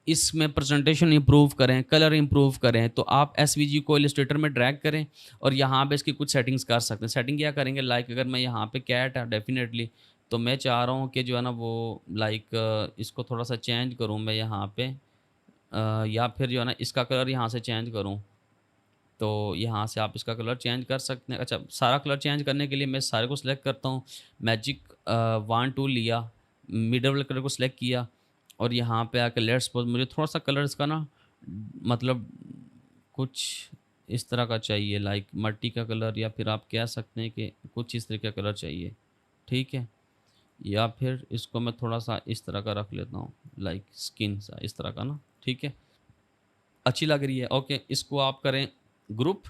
इसमें प्रेजेंटेशन इंप्रूव करें, कलर इंप्रूव करें, तो आप एसवीजी को इलस्ट्रेटर में ड्रैग करें और यहाँ पे इसकी कुछ सेटिंग्स कर सकते हैं। सेटिंग क्या करेंगे, लाइक अगर मैं यहाँ पे कैट है डेफिनेटली, तो मैं चाह रहा हूँ कि जो है ना वो लाइक इसको थोड़ा सा चेंज करूँ मैं यहाँ पे, या फिर जो है ना इसका कलर यहाँ से चेंज करूँ, तो यहाँ से आप इसका कलर चेंज कर सकते हैं। अच्छा, सारा कलर चेंज करने के लिए मैं सारे को सिलेक्ट करता हूँ, मैजिक वॉन्ड टूल लिया, मिडल वाले कलर को सिलेक्ट किया और यहाँ पे आकर लेट्स सपोज मुझे थोड़ा सा कलर इसका ना मतलब कुछ इस तरह का चाहिए, लाइक मट्टी का कलर, या फिर आप कह सकते हैं कि कुछ इस तरह का कलर चाहिए, ठीक है। या फिर इसको मैं थोड़ा सा इस तरह का रख लेता हूँ, लाइक स्किन सा इस तरह का ना, ठीक है, अच्छी लग रही है। ओके, इसको आप करें ग्रुप,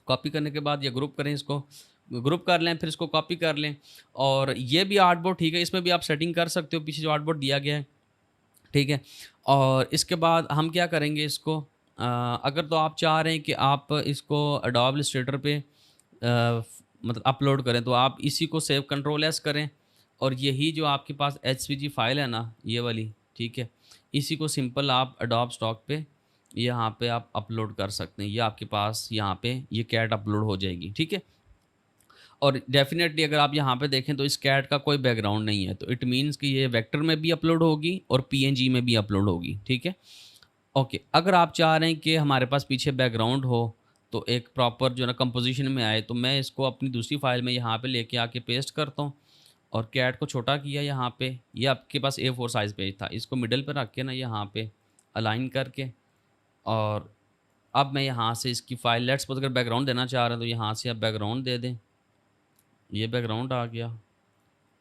कॉपी करने के बाद या ग्रुप करें, इसको ग्रुप कर लें, फिर इसको कॉपी कर लें। और ये भी आर्टबोर्ड, ठीक है, इसमें भी आप सेटिंग कर सकते हो, पीछे जो आर्टबोर्ड दिया गया है, ठीक है। और इसके बाद हम क्या करेंगे इसको, अगर तो आप चाह रहे हैं कि आप इसको एडोब इलस्ट्रेटर पे मतलब अपलोड करें, तो आप इसी को सेव कंट्रोल एस करें और यही जो आपके पास एचवीजी फाइल है ना ये वाली, ठीक है, इसी को सिंपल आप एडोब स्टॉक पे यहाँ पे आप अपलोड कर सकते हैं। ये आपके पास यहाँ पे ये कैट अपलोड हो जाएगी, ठीक है। और डेफिनेटली अगर आप यहाँ पे देखें तो इस कैट का कोई बैकग्राउंड नहीं है, तो इट मीन्स कि ये वेक्टर में भी अपलोड होगी और पीएनजी में भी अपलोड होगी, ठीक है। ओके, अगर आप चाह रहे हैं कि हमारे पास पीछे बैकग्राउंड हो तो एक प्रॉपर जो है ना कंपोजिशन में आए, तो मैं इसको अपनी दूसरी फाइल में यहाँ पे लेके आके पेस्ट करता हूँ और कैट को छोटा किया यहाँ पे। ये आपके पास A4 साइज़ पेज था, इसको मिडल पर रख के ना यहाँ पे अलाइन करके, और अब मैं यहाँ से इसकी फाइल लेट्स सपोज अगर बैकग्राउंड देना चाह रहे हैं तो यहाँ से आप बैकग्राउंड दे दें, ये बैकग्राउंड आ गया,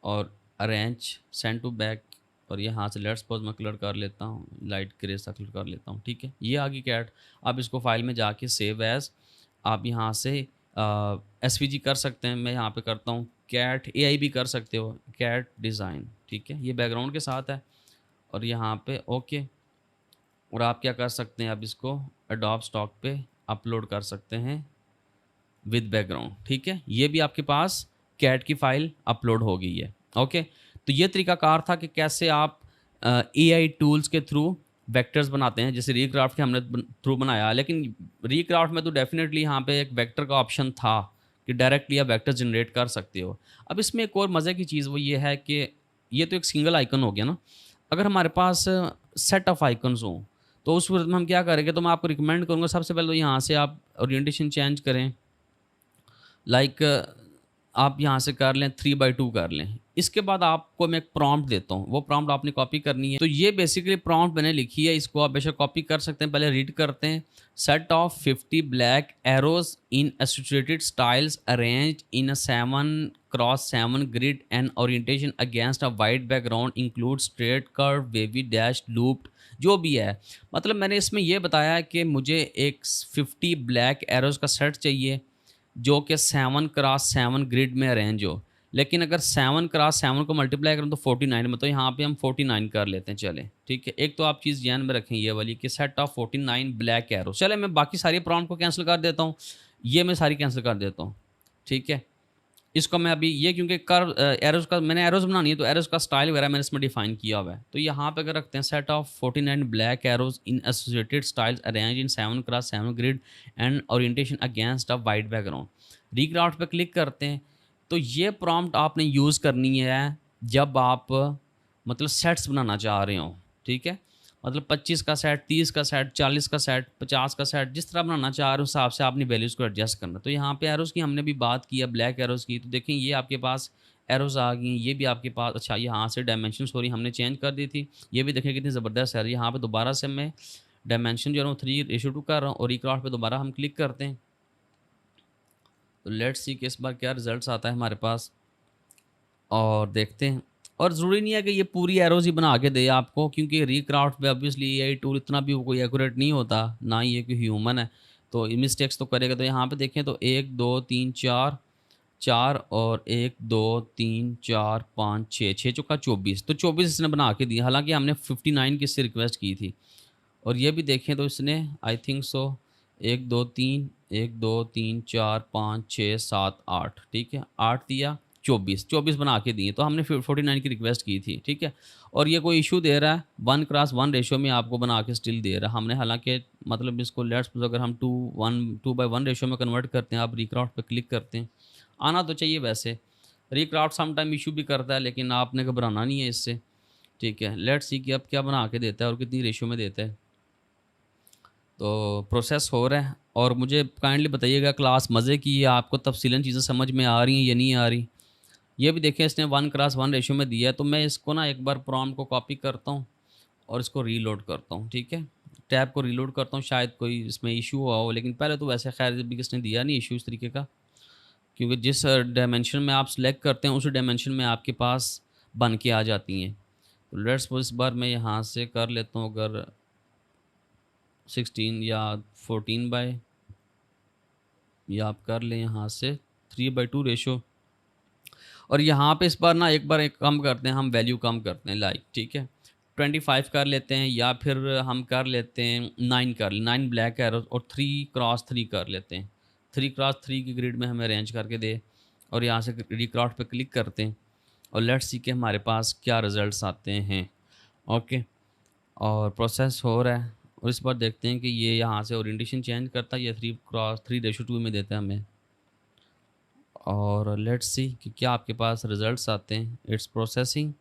और अरेंज सेंड टू बैक, और यहाँ से लेट्स सपोज मैं कलर कर लेता हूँ, लाइट ग्रे सा कलर कर लेता हूँ, ठीक है। ये आ गई कैट। अब इसको फाइल में जाके सेव एज आप यहाँ से एसवीजी कर सकते हैं, मैं यहाँ पे करता हूँ कैट एआई भी कर सकते हो, कैट डिज़ाइन, ठीक है, ये बैकग्राउंड के साथ है। और यहाँ पे ओके, और आप क्या कर सकते हैं, अब इसको एडोब स्टॉक पे अपलोड कर सकते हैं विद बैकग्राउंड, ठीक है। ये भी आपके पास कैट की फाइल अपलोड हो गई है। ओके, तो ये तरीकाकार था कि कैसे आप एआई टूल्स के थ्रू वेक्टर्स बनाते हैं, जैसे रिक्राफ्ट के हमने थ्रू बनाया। लेकिन रिक्राफ्ट में तो डेफिनेटली यहाँ पे एक वेक्टर का ऑप्शन था कि डायरेक्टली आप वेक्टर जनरेट कर सकते हो। अब इसमें एक और मज़े की चीज़ वो ये है कि ये तो एक सिंगल आइकन हो गया ना, अगर हमारे पास सेट ऑफ आइकन्स हों तो उस सूरत में हम क्या करेंगे, तो मैं आपको रिकमेंड करूँगा सबसे पहले तो यहाँ से आप ओरिएंटेशन चेंज करें, लाइक आप यहाँ से कर लें 3:2 कर लें। इसके बाद आपको मैं एक प्रॉम्प्ट देता हूँ, वो प्रॉम्प्ट आपने कॉपी करनी है। तो ये बेसिकली प्रॉम्प्ट मैंने लिखी है, इसको आप बेशक कॉपी कर सकते हैं। पहले रीड करते हैं। Set of 50 black arrows in associated styles arranged in a 7x7 grid and orientation against a white background include straight curve wavy dash looped, जो भी है। मतलब मैंने इसमें यह बताया है कि मुझे एक 50 ब्लैक एरोज का सेट चाहिए जो कि 7x7 ग्रिड में अरेंज हो। लेकिन अगर 7x7 को मल्टीप्लाई करें तो 49 में, तो यहाँ पे हम 49 कर लेते हैं। चले ठीक है, एक तो आप चीज़ ध्यान में रखें ये वाली कि सेट ऑफ 49 ब्लैक एरो। चले मैं बाकी सारी प्रॉम्प्ट को कैंसिल कर देता हूँ, ये मैं सारी कैंसिल कर देता हूँ। ठीक है, इसको मैं अभी ये क्योंकि कर्व एरोज का मैंने एरोज बनानी है तो एरोज का स्टाइल वगैरह मैंने इसमें डिफाइन किया हुआ है। तो यहाँ पे अगर रखते हैं set of 49 black arrows in associated styles arrange in 7x7 grid and orientation against a white background, Recraft पे क्लिक करते हैं। तो ये प्रॉम्प्ट आपने यूज़ करनी है जब आप मतलब सेट्स बनाना चाह रहे हो। ठीक है, मतलब 25 का सेट, 30 का सेट, 40 का सेट, 50 का सेट, जिस तरह बनाना चाह रहे हो उस हिसाब से आपने वैल्यूज़ को एडजस्ट करना। तो यहाँ पे एरोज़ की हमने भी बात की है, ब्लैक एरोज़ की। तो देखें ये आपके पास एरोज़ आ गई, ये भी आपके पास। अच्छा, यहाँ से डायमेंशन सॉरी हमने चेंज कर दी थी, ये भी देखें कितनी ज़बरदस्त है। यहाँ पर दोबारा से मैं डायमेंशन जो है 3:2 कर रहा हूँ और रिक्राफ्ट पे दोबारा हम क्लिक करते हैं। तो लेट्स सी कि इस बार क्या रिजल्ट्स आता है हमारे पास, और देखते हैं। और ज़रूरी नहीं है कि ये पूरी एरोज़ ही बना के दे आपको, क्योंकि रिक्राफ्ट पे ऑब्वियसली एआई टूल इतना भी कोई एक्यूरेट नहीं होता, ना ही ये कोई ह्यूमन है, तो मिस्टेक्स तो करेगा। तो यहाँ पे देखें तो 1 2 3 4 4 और 1 2 3 4 5 6 6 चौका 24, तो 24 इसने बना के दिया। हालांकि हमने 59 की इससे रिक्वेस्ट की थी। और ये भी देखें तो इसने आई थिंक सो 1 2 3 1 2 3 4 5 6 7 8, ठीक है 8 दिया, 24 बना के दिए। तो हमने 49 की रिक्वेस्ट की थी। ठीक है, और ये कोई इशू दे रहा है 1:1 रेशो में आपको बना के स्टिल दे रहा है। हमने हालांकि मतलब इसको लेट्स अगर हम 2:1 रेशो में कन्वर्ट करते हैं, आप रिक्राफ्ट पे क्लिक करते हैं, आना तो चाहिए वैसे। रिक्राफ्ट सम टाइम इशू भी करता है, लेकिन आपने घबराना नहीं है इससे। ठीक है, लेट्स सी कि अब क्या बना के देता है और कितनी रेशो में देता है। तो प्रोसेस हो रहा है, और मुझे काइंडली बताइएगा क्लास मज़े की है, आपको तफसीलन चीज़ें समझ में आ रही हैं या नहीं आ रही। ये भी देखें इसने 1:1 रेशो में दिया है। तो मैं इसको ना एक बार प्रॉम्प्ट को कॉपी करता हूँ और इसको रीलोड करता हूँ। ठीक है, टैब को रीलोड करता हूँ, शायद कोई इसमें इशू हुआ हो, लेकिन पहले तो वैसे खैर भी किसने दिया नहीं इशू इस तरीके का, क्योंकि जिस डायमेंशन में आप सिलेक्ट करते हैं उसी डायमेंशन में आपके पास बन के आ जाती हैं। तो लेट्स सपोज इस बार मैं यहाँ से कर लेता हूँ अगर 16 या 14 बाय, या आप कर लें यहाँ से 3:2 रेशो। और यहाँ पे इस बार ना एक बार एक कम करते हैं, हम वैल्यू कम करते हैं लाइक, ठीक है 25 कर लेते हैं, या फिर हम कर लेते हैं 9 कर 9 ब्लैक एरो और 3x3 कर लेते हैं। 3x3 की ग्रिड में हमें अरेंज करके दे, और यहाँ से रिक्राफ्ट पे क्लिक करते हैं और लेट्स सी के हमारे पास क्या रिजल्ट्स आते हैं। ओके, और प्रोसेस हो रहा है, और इस बार देखते हैं कि ये यहाँ से ओरिएंटेशन चेंज करता है या 3:3 में देता है हमें। और लेट्स सी कि क्या आपके पास रिजल्ट्स आते हैं। इट्स प्रोसेसिंग,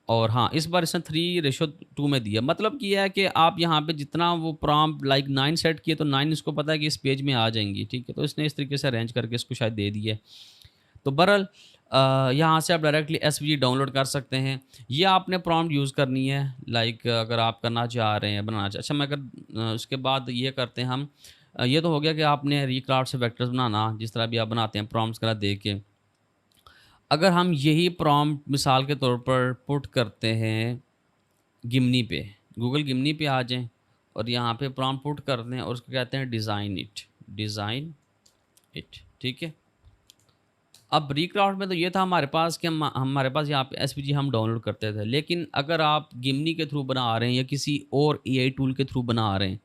और हाँ इस बार इसने 3:2 में दिया। मतलब कि यह है कि आप यहाँ पे जितना वो प्रॉम्प्ट लाइक 9 सेट किए तो 9 इसको पता है कि इस पेज में आ जाएंगी। ठीक है, तो इसने इस तरीके से अरेंज करके इसको शायद दे दिया है। तो बहरहाल यहाँ से आप डायरेक्टली एसवीजी डाउनलोड कर सकते हैं। ये आपने प्रॉम्प्ट यूज़ करनी है लाइक अगर आप करना चाह रहे हैं बनाना अच्छा मैं अगर उसके बाद ये करते हैं हम ये तो हो गया कि आपने रिक्राफ्ट से वेक्टर्स बनाना, जिस तरह भी आप बनाते हैं प्रॉम्प्ट्स वगैरह दे के। अगर हम यही प्रॉम्प्ट मिसाल के तौर पर पुट करते हैं गिमनी पे, गूगल गिमनी पे आ जाएं और यहाँ पे प्रॉम्प्ट पुट करते हैं और उसको कहते हैं डिज़ाइन इट। ठीक है, अब रिक्राफ्ट में तो ये था हमारे पास कि हमारे पास यहाँ पे एसवीजी हम डाउनलोड करते थे, लेकिन अगर आप गिमनी के थ्रू बना रहे हैं या किसी और एआई टूल के थ्रू बना रहे हैं,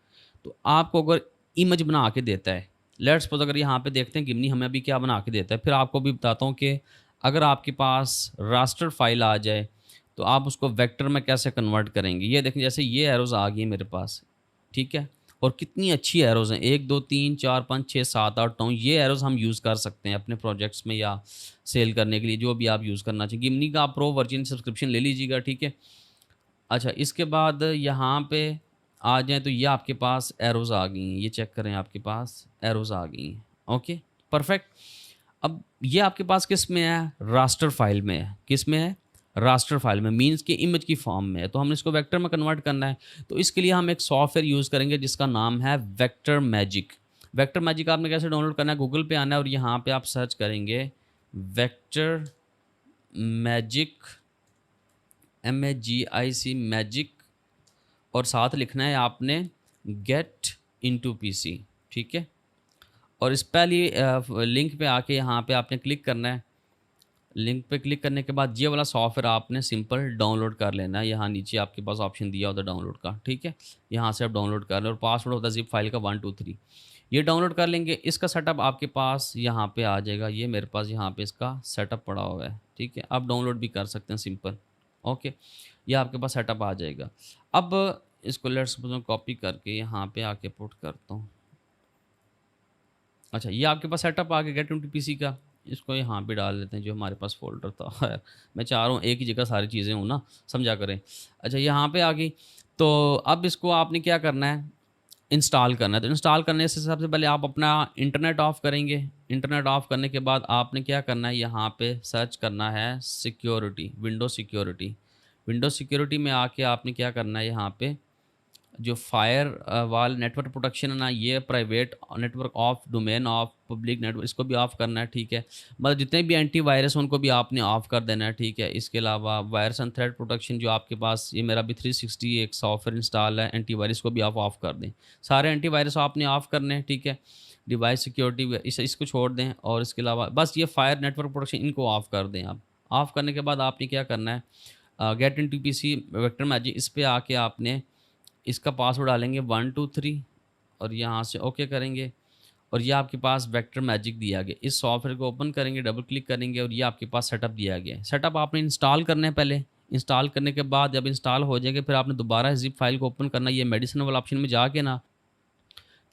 तो आपको अगर इमेज बना के देता है, लेट्स सपोज अगर यहाँ पे देखते हैं गिमनी हमें अभी क्या बना के देता है, फिर आपको भी बताता हूँ कि अगर आपके पास रास्टर फाइल आ जाए तो आप उसको वेक्टर में कैसे कन्वर्ट करेंगे। ये देखें जैसे ये एरोज आ गई है मेरे पास, ठीक है, और कितनी अच्छी एरोज़ हैं 1 2 3 4 5 6 7 8 9। ये एरोज़ हम यूज़ कर सकते हैं अपने प्रोजेक्ट्स में या सेल करने के लिए, जो भी आप यूज़ करना चाहिए। गिमनी का आप प्रो वर्जन सब्सक्रिप्शन ले लीजिएगा। ठीक है, अच्छा इसके बाद यहाँ पे आ जाएँ तो ये आपके पास एरोज़ आ गई हैं, ये चेक करें आपके पास एरोज़ आ गई हैं। Okay perfect. अब ये आपके पास किस में है, रास्टर फाइल में है। किस में है, रास्टर फाइल में, मीन्स कि इमेज की फॉर्म में है। तो हमने इसको वेक्टर में कन्वर्ट करना है, तो इसके लिए हम एक सॉफ्टवेयर यूज़ करेंगे जिसका नाम है वेक्टर मैजिक। वेक्टर मैजिक आपने कैसे डाउनलोड करना है, गूगल पे आना है और यहाँ पे आप सर्च करेंगे वेक्टर मैजिक, MAGIC मैजिक, और साथ लिखना है आपने गेट इनटू पीसी, ठीक है। और इस पहली लिंक पे आके यहाँ पे आपने क्लिक करना है। लिंक पे क्लिक करने के बाद ये वाला सॉफ्टवेयर आपने सिंपल डाउनलोड कर लेना है। यहाँ नीचे आपके पास ऑप्शन दिया होता है डाउनलोड का, ठीक है। यहाँ से आप डाउनलोड कर लें और पासवर्ड होता है जिप फाइल का 1 2 3। ये डाउनलोड कर लेंगे। इसका सेटअप आपके पास यहाँ पे आ जाएगा। ये मेरे पास यहाँ पे इसका सेटअप पड़ा हुआ है, ठीक है। आप डाउनलोड भी कर सकते हैं सिंपल, ओके। ये आपके पास सेटअप आ जाएगा। अब इसको लेट्स सपोज कॉपी करके यहाँ पे आके पुट करता हूँ। अच्छा, ये आपके पास सेटअप आ गया गेट इनटू पीसी का। इसको यहाँ पे डाल देते हैं जो हमारे पास फ़ोल्डर था। यार मैं चाह रहा हूँ एक ही जगह सारी चीज़ें हों ना, समझा करें। अच्छा, यहाँ पे आ गई। तो अब इसको आपने क्या करना है, इंस्टॉल करना है। तो इंस्टॉल करने से सबसे पहले आप अपना इंटरनेट ऑफ़ करेंगे। इंटरनेट ऑफ़ करने के बाद आपने क्या करना है, यहाँ पे सर्च करना है security, window security. Window security में आके आपने क्या करना है, यहाँ पे जो फायर वाल नेटवर्क प्रोटेक्शन है ना, ये private network of, domain of, public network, इसको भी ऑफ़ करना है, ठीक है। मतलब जितने भी एंटीवायरस उनको भी आपने ऑफ़ कर देना है, ठीक है। इसके अलावा वायरस एंड थ्रेट प्रोटेक्शन जो आपके पास, ये मेरा भी 360 एक सॉफ्टवेयर इंस्टॉल है एंटीवायरस, को भी आप ऑफ़ कर दें। सारे एंटीवायरस आपने ऑफ़ करने हैं, ठीक है। डिवाइस सिक्योरिटी इसको छोड़ दें, और इसके अलावा बस ये फायर नेटवर्क प्रोटेक्शन इनको ऑफ़ कर दें आप। ऑफ़ करने के बाद आपने क्या करना है, get into PC vector magic, इस पे आके आपने इसका पासवर्ड डालेंगे 1 2 3 और यहाँ से ओके करेंगे, और ये आपके पास वेक्टर मैजिक दिया गया। इस सॉफ्टवेयर को ओपन करेंगे, डबल क्लिक करेंगे और ये आपके पास सेटअप दिया गया है। सेटअप आपने इंस्टॉल करना है पहले। इंस्टॉल करने के बाद जब इंस्टॉल हो जाएगा फिर आपने दोबारा जिप फाइल को ओपन करना है। ये मेडिसिन वाला ऑप्शन में जाके ना,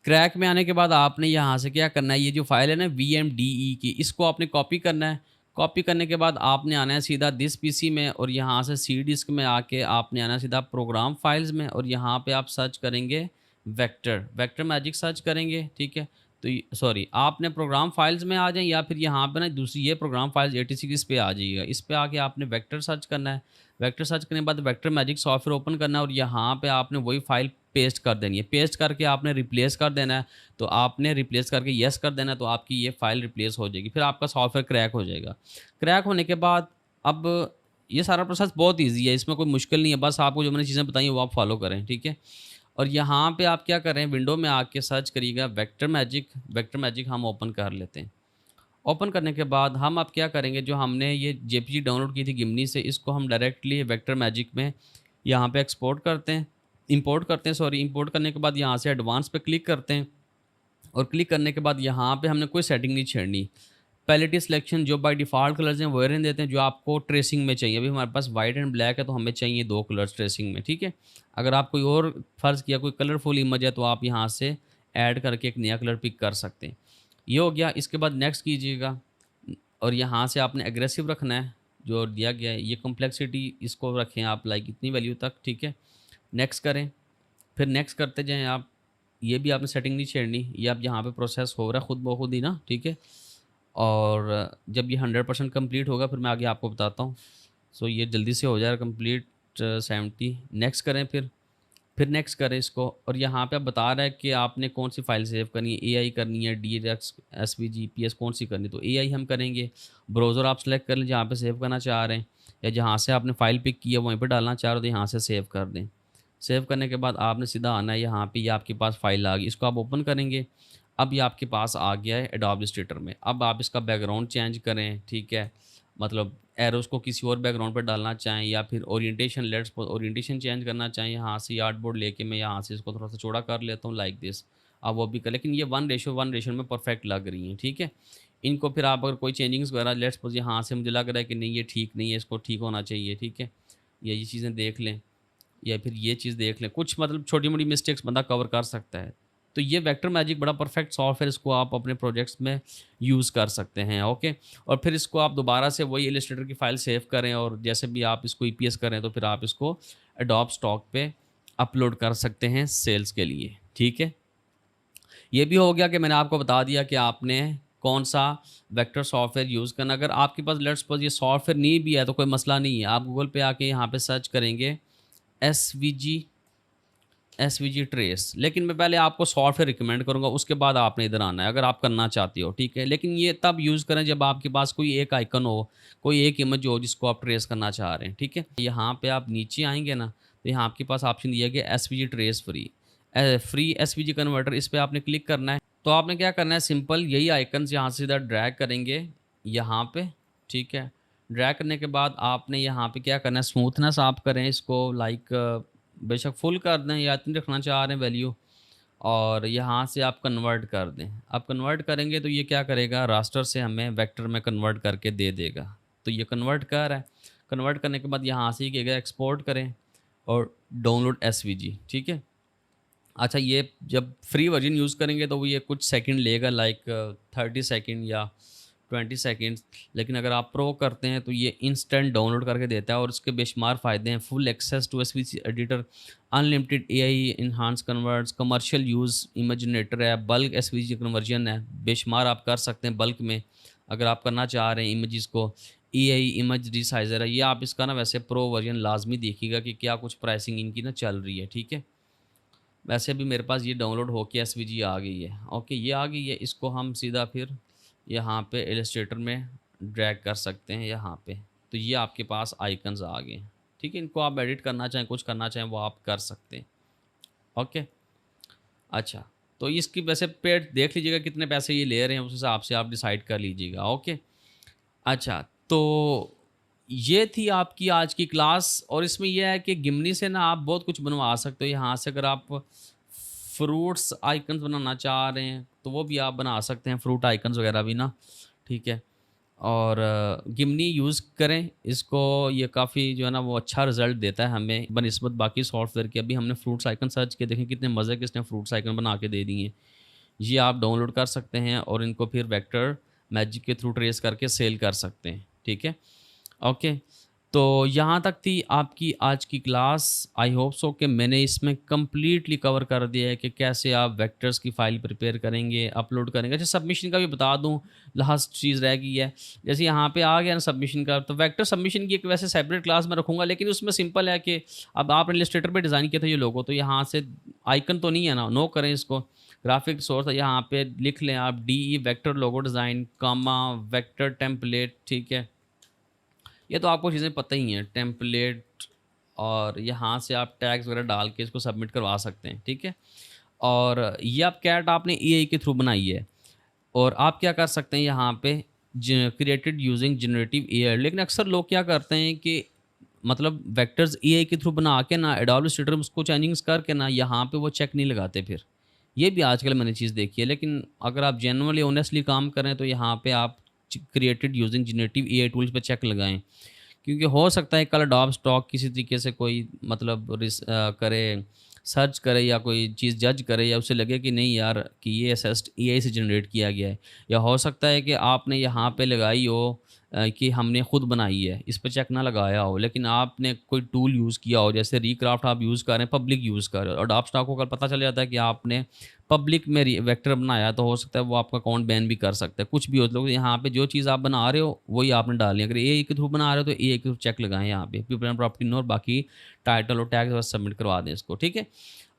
क्रैक में आने के बाद आपने यहाँ से क्या करना है, ये जो फाइल है ना VMDE की, इसको आपने कॉपी करना है। कॉपी करने के बाद आपने आना है सीधा दिस पीसी में, और यहाँ से सी डिस्क में आके आपने आना है सीधा प्रोग्राम फाइल्स में, और यहाँ पे आप सर्च करेंगे वेक्टर मैजिक सर्च करेंगे, ठीक है। तो सॉरी, आपने प्रोग्राम फाइल्स में आ जाएं, या फिर यहाँ पे ना दूसरी ये प्रोग्राम फाइल्स 86 इस पे आ जाइएगा। इस पे आके आपने वेक्टर सर्च करना है। वेक्टर सर्च करने के बाद वेक्टर मैजिक सॉफ्टवेयर ओपन करना है, और यहाँ पे आपने वही फाइल पेस्ट कर देनी है। पेस्ट करके आपने रिप्लेस कर देना है। तो आपने रिप्लेस करके येस कर देना है, तो आपकी ये फाइल रिप्लेस हो जाएगी। फिर आपका सॉफ्टवेयर क्रैक हो जाएगा। क्रैक होने के बाद अब ये सारा प्रोसेस बहुत ईजी है, इसमें कोई मुश्किल नहीं है। बस आपको जो मैंने चीज़ें बताई वो आप फॉलो करें, ठीक है। और यहाँ पे आप क्या करें, विंडो में आके सर्च करिएगा वेक्टर मैजिक। वेक्टर मैजिक हम ओपन कर लेते हैं। ओपन करने के बाद हम अब क्या करेंगे, जो हमने ये जेपीजी डाउनलोड की थी गिमनी से, इसको हम डायरेक्टली वेक्टर मैजिक में यहाँ पे एक्सपोर्ट करते हैं, इंपोर्ट करते हैं, सॉरी। इंपोर्ट करने के बाद यहाँ से एडवांस पे क्लिक करते हैं, और क्लिक करने के बाद यहाँ पे हमने कोई सेटिंग नहीं छेड़नी। पैलेट सिलेक्शन जो बाय डिफ़ॉल्ट कलर्स हैं वो रहने देते हैं, जो आपको ट्रेसिंग में चाहिए। अभी हमारे पास वाइट एंड ब्लैक है, तो हमें चाहिए 2 कलर्स ट्रेसिंग में, ठीक है। अगर आप कोई और फ़र्ज़ किया कोई कलरफुल इमेज है, तो आप यहाँ से ऐड करके एक नया कलर पिक कर सकते हैं। ये हो गया। इसके बाद नेक्स्ट कीजिएगा, और यहाँ से आपने एग्रेसिव रखना है जो दिया गया है। ये कॉम्प्लेक्सिटी इसको रखें आप लाइक इतनी वैल्यू तक, ठीक है। नेक्स्ट करें, फिर नेक्स्ट करते जाएँ आप। ये भी आपने सेटिंग नहीं छेड़नी, ये अब यहाँ पे प्रोसेस हो रहा है खुद ब खुद ही ना, ठीक है। और जब ये 100% कंप्लीट होगा फिर मैं आगे आपको बताता हूँ। सो ये जल्दी से हो जाएगा कंप्लीट 70। नेक्स्ट करें, फिर नेक्स्ट करें इसको, और यहाँ पे आप बता रहा है कि आपने कौन सी फ़ाइल सेव करनी है, AI करनी है, DX, SVG, PS कौन सी करनी है। तो AI हम करेंगे। ब्राउज़र आप सेलेक्ट कर लें जहाँ पे सेव करना चाह रहे हैं, या जहाँ से आपने फ़ाइल पिक की है वहीं पे डालना चाह रहे हो तो यहाँ से सेव कर दें। सेव करने के बाद आपने सीधा आना है यहाँ पे, ये आपके पास फ़ाइल आ गई, इसको आप ओपन करेंगे। अब ये आपके पास आ गया है एडोब इलस्ट्रेटर में। अब आप इसका बैकग्राउंड चेंज करें, ठीक है। मतलब एरोज़ को किसी और बैकग्राउंड पर डालना चाहें, या फिर ओरिएंटेशन, लेट्स ओरिएंटेशन चेंज करना चाहें, यहाँ से आर्टबोर्ड लेके मैं यहाँ से इसको थोड़ा सा चौड़ा कर लेता हूँ लाइक दिस। अब वो भी कर, लेकिन ये 1:1 में परफेक्ट लग रही हैं, ठीक है। इनको फिर आप अगर कोई चेंजिंग्स वगैरह, लेट्स सपोज यहाँ से मुझे लग रहा है कि नहीं ये ठीक नहीं है, इसको ठीक होना चाहिए, ठीक है। ये चीज़ें देख लें, या फिर ये चीज़ देख लें, कुछ मतलब छोटी मोटी मिस्टेक्स बंदा कवर कर सकता है। तो ये वेक्टर मैजिक बड़ा परफेक्ट सॉफ्टवेयर, इसको आप अपने प्रोजेक्ट्स में यूज़ कर सकते हैं, ओके। और फिर इसको आप दोबारा से वही इलस्ट्रेटर की फ़ाइल सेव करें, और जैसे भी आप इसको EPS करें तो फिर आप इसको एडोब स्टॉक पे अपलोड कर सकते हैं सेल्स के लिए, ठीक है। ये भी हो गया कि मैंने आपको बता दिया कि आपने कौन सा वेक्टर सॉफ्टवेयर यूज़ करना। अगर आपके पास लेट्स सपोज ये सॉफ्टवेयर नहीं भी है तो कोई मसला नहीं है, आप गूगल पे आके यहाँ पे सर्च करेंगे एसवीजी ट्रेस। लेकिन मैं पहले आपको सॉफ्टवेयर रिकमेंड करूँगा, उसके बाद आपने इधर आना है अगर आप करना चाहते हो, ठीक है। लेकिन ये तब यूज़ करें जब आपके पास कोई एक आइकन हो, कोई एक इमेज हो जिसको आप ट्रेस करना चाह रहे हैं, ठीक है। यहाँ पे आप नीचे आएंगे ना, तो यहाँ आपके पास ऑप्शन दिया गया SVG trace free SVG converter, इस पर आपने क्लिक करना है। तो आपने क्या करना है, सिंपल यही आइकन यहाँ से सीधा ड्रैग करेंगे यहाँ पे, ठीक है। ड्रैग करने के बाद आपने यहाँ पे क्या करना है, स्मूथनेस आप करें इसको लाइक बेशक फुल कर दें या इतनी रखना चाह रहे हैं वैल्यू, और यहाँ से आप कन्वर्ट कर दें। आप कन्वर्ट करेंगे तो ये क्या करेगा, रास्टर से हमें वेक्टर में कन्वर्ट करके दे देगा। तो ये कन्वर्ट कर रहा है। कन्वर्ट करने के बाद यहाँ से ही कहेगा एक्सपोर्ट करें और डाउनलोड एसवीजी, ठीक है। अच्छा, ये जब फ्री वर्जन यूज़ करेंगे तो वो ये कुछ सेकंड लेगा, लाइक 30 सेकंड या 20 सेकंड्स। लेकिन अगर आप प्रो करते हैं तो ये इंस्टेंट डाउनलोड करके देता है और इसके बेशुमार फ़ायदे हैं। Full access to SVG editor, unlimited AI enhance converts, commercial use image generator है, बल्क एसवीजी कन्वर्जन है, बेशुमार आप कर सकते हैं बल्क में अगर आप करना चाह रहे हैं इमेजेस को। एआई इमेज रिसाइजर है, ये आप इसका ना वैसे प्रो वर्जन लाजमी देखिएगा कि क्या कुछ प्राइसिंग इनकी ना चल रही है, ठीक है। वैसे भी मेरे पास ये डाउनलोड होके एसवीजी आ गई है। ओके, ये आ गई है, इसको हम सीधा फिर यहाँ पे इलस्ट्रेटर में ड्रैग कर सकते हैं यहाँ पे। तो ये आपके पास आइकन्स आ गए, ठीक है। इनको आप एडिट करना चाहें, कुछ करना चाहें वो आप कर सकते हैं। ओके, अच्छा, तो इसकी वैसे पेड देख लीजिएगा कितने पैसे ये ले रहे हैं, उस हिसाब से आप डिसाइड कर लीजिएगा। ओके, अच्छा, तो ये थी आपकी आज की क्लास, और इसमें यह है कि गिमनी से ना आप बहुत कुछ बनवा सकते हो यहाँ से। अगर आप फ्रूट्स आइकन्स बनाना चाह रहे हैं तो वो भी आप बना सकते हैं, फ्रूट आइकन्स वगैरह भी ना, ठीक है। और गिमनी यूज़ करें इसको, ये काफ़ी जो है ना वो अच्छा रिजल्ट देता है हमें बनिस्बत बाकी सॉफ्टवेयर के। अभी हमने फ्रूट्स आइकन सर्च किए, देखें कितने मज़े के इसने फ्रूट्स आइकन बना के दे दिए। ये आप डाउनलोड कर सकते हैं और इनको फिर वेक्टर मैजिक के थ्रू ट्रेस करके सेल कर सकते हैं, ठीक है। ओके, तो यहाँ तक थी आपकी आज की क्लास। आई होप सो कि मैंने इसमें कम्प्लीटली कवर कर दिया है कि कैसे आप वेक्टर्स की फ़ाइल प्रिपेयर करेंगे, अपलोड करेंगे। अच्छा, सबमिशन का भी बता दूँ, लास्ट चीज़ रह गई है। जैसे यहाँ पे आ गया ना सबमिशन का, तो वेक्टर सबमिशन की एक वैसे सेपरेट क्लास में रखूँगा, लेकिन उसमें सिंपल है कि अब आपने इलस्ट्रेटर पे डिज़ाइन किया था ये लोगो, तो यहाँ से आइकन तो नहीं है ना, नो करें इसको। ग्राफिक सोर्स यहाँ पे लिख लें आप DE वेक्टर लोगो डिज़ाइन कामा वेक्टर टेम्पलेट, ठीक है। ये तो आपको चीज़ें पता ही हैं, टेम्पलेट, और यहाँ से आप टैग्स वगैरह डाल के इसको सबमिट करवा सकते हैं, ठीक है। और ये आप कैट आपने EI के थ्रू बनाई है, और आप क्या कर सकते हैं यहाँ पे क्रिएटेड यूजिंग जनरेटिव AI। लेकिन अक्सर लोग क्या करते हैं कि मतलब वेक्टर्स EI के थ्रू बना के ना एडोब इलस्ट्रेटर में उसको चेंजिंग्स करके ना यहाँ पे वो चेक नहीं लगाते फिर। ये भी आजकल मैंने चीज़ देखी है। लेकिन अगर आप जेन्युइनली ऑनेस्टली काम करें तो यहाँ पे आप created using generative AI tools पे चेक लगाएं, क्योंकि हो सकता है कल अडोब स्टॉक किसी तरीके से कोई मतलब करे, सर्च करे या कोई चीज़ जज करे, या उसे लगे कि नहीं यार कि ये असिस्ट AI से जनरेट किया गया है। या हो सकता है कि आपने यहाँ पे लगाई हो कि हमने खुद बनाई है, इस पे चेक ना लगाया हो, लेकिन आपने कोई टूल यूज़ किया हो, जैसे रिक्राफ्ट आप यूज़ कर रहे हैं, पब्लिक यूज़ कर रहे हो, और अडोब स्टॉक को अगर पता चल जाता है कि आपने पब्लिक में वेक्टर बनाया, तो हो सकता है वो आपका अकाउंट बैन भी कर सकता है। कुछ भी हो, लोग यहाँ पे जो चीज़ आप बना रहे हो वही आपने डालनी है। अगर AI के थ्रू बना रहे हो तो AI के थ्रू चेक लगाएं यहाँ पे, पीपल एंड प्रॉपर्टी नो, और बाकी टाइटल और टैग बस सबमिट करवा दें इसको, ठीक है।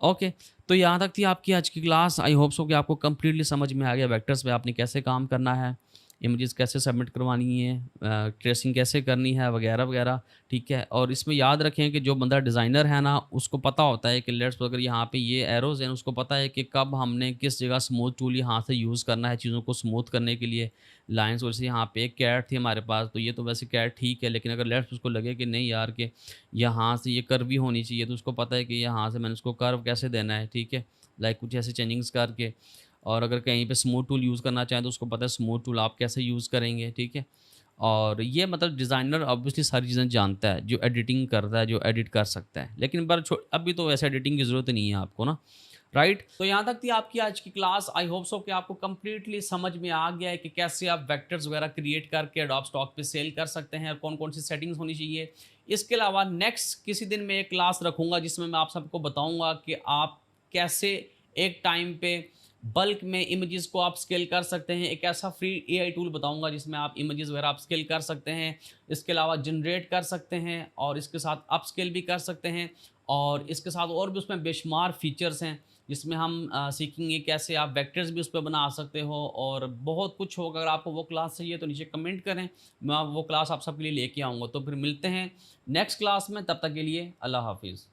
ओके, तो यहाँ तक थी आपकी आज की क्लास। आई होप सो कि आपको कंप्लीटली समझ में आ गया वेक्टर्स पे आपने कैसे काम करना है, इमेजेस कैसे सबमिट करवानी है, ट्रेसिंग कैसे करनी है, वगैरह वगैरह, ठीक है। और इसमें याद रखें कि जो बंदा डिज़ाइनर है ना, उसको पता होता है कि लेट्स अगर यहाँ पे ये एरोज़ हैं, उसको पता है कि कब हमने किस जगह स्मूथ टूल यहाँ से यूज़ करना है चीज़ों को स्मूथ करने के लिए। लाइन्स वैसे यहाँ पे एक कैट थी हमारे पास, तो ये तो वैसे कैट ठीक है, लेकिन अगर लेट्स उसको लगे कि नहीं यार कि यहाँ से ये कर्व भी होनी चाहिए, तो उसको पता है कि यहाँ से मैंने उसको कर्व कैसे देना है, ठीक है। लाइक कुछ ऐसे चेंजिंग्स करके। और अगर कहीं पे स्मूथ टूल यूज़ करना चाहें तो उसको पता है स्मूथ टूल आप कैसे यूज़ करेंगे, ठीक है। और ये मतलब डिज़ाइनर ऑब्वियसली सारी चीज़ें जानता है, जो एडिटिंग करता है, जो एडिट कर सकता है, लेकिन पर अभी तो वैसे एडिटिंग की ज़रूरत नहीं है आपको ना, राइट। तो यहाँ तक थी आपकी आज की क्लास। आई होप सो कि आपको कंप्लीटली समझ में आ गया है कि कैसे आप वेक्टर्स वगैरह क्रिएट करके अडोब स्टॉक पे सेल कर सकते हैं और कौन कौन सी सेटिंग्स होनी चाहिए। इसके अलावा नेक्स्ट किसी दिन मैं एक क्लास रखूँगा जिसमें मैं आप सबको बताऊँगा कि आप कैसे एक टाइम पे बल्क में इमेजेस को आप स्केल कर सकते हैं। एक ऐसा फ्री एआई टूल बताऊंगा जिसमें आप इमेजेस वगैरह आप स्केल कर सकते हैं। इसके अलावा जनरेट कर सकते हैं और इसके साथ अप स्केल भी कर सकते हैं। और इसके साथ और भी उसमें बेशुमार फीचर्स हैं जिसमें हम सीखेंगे कैसे आप वेक्टर्स भी उस पर बना सकते हो और बहुत कुछ होगा। अगर आपको वो क्लास चाहिए तो नीचे कमेंट करें, मैं वो क्लास आप सबके लिए लेके आऊँगा। तो फिर मिलते हैं नेक्स्ट क्लास में, तब तक के लिए अल्लाह हाफिज़।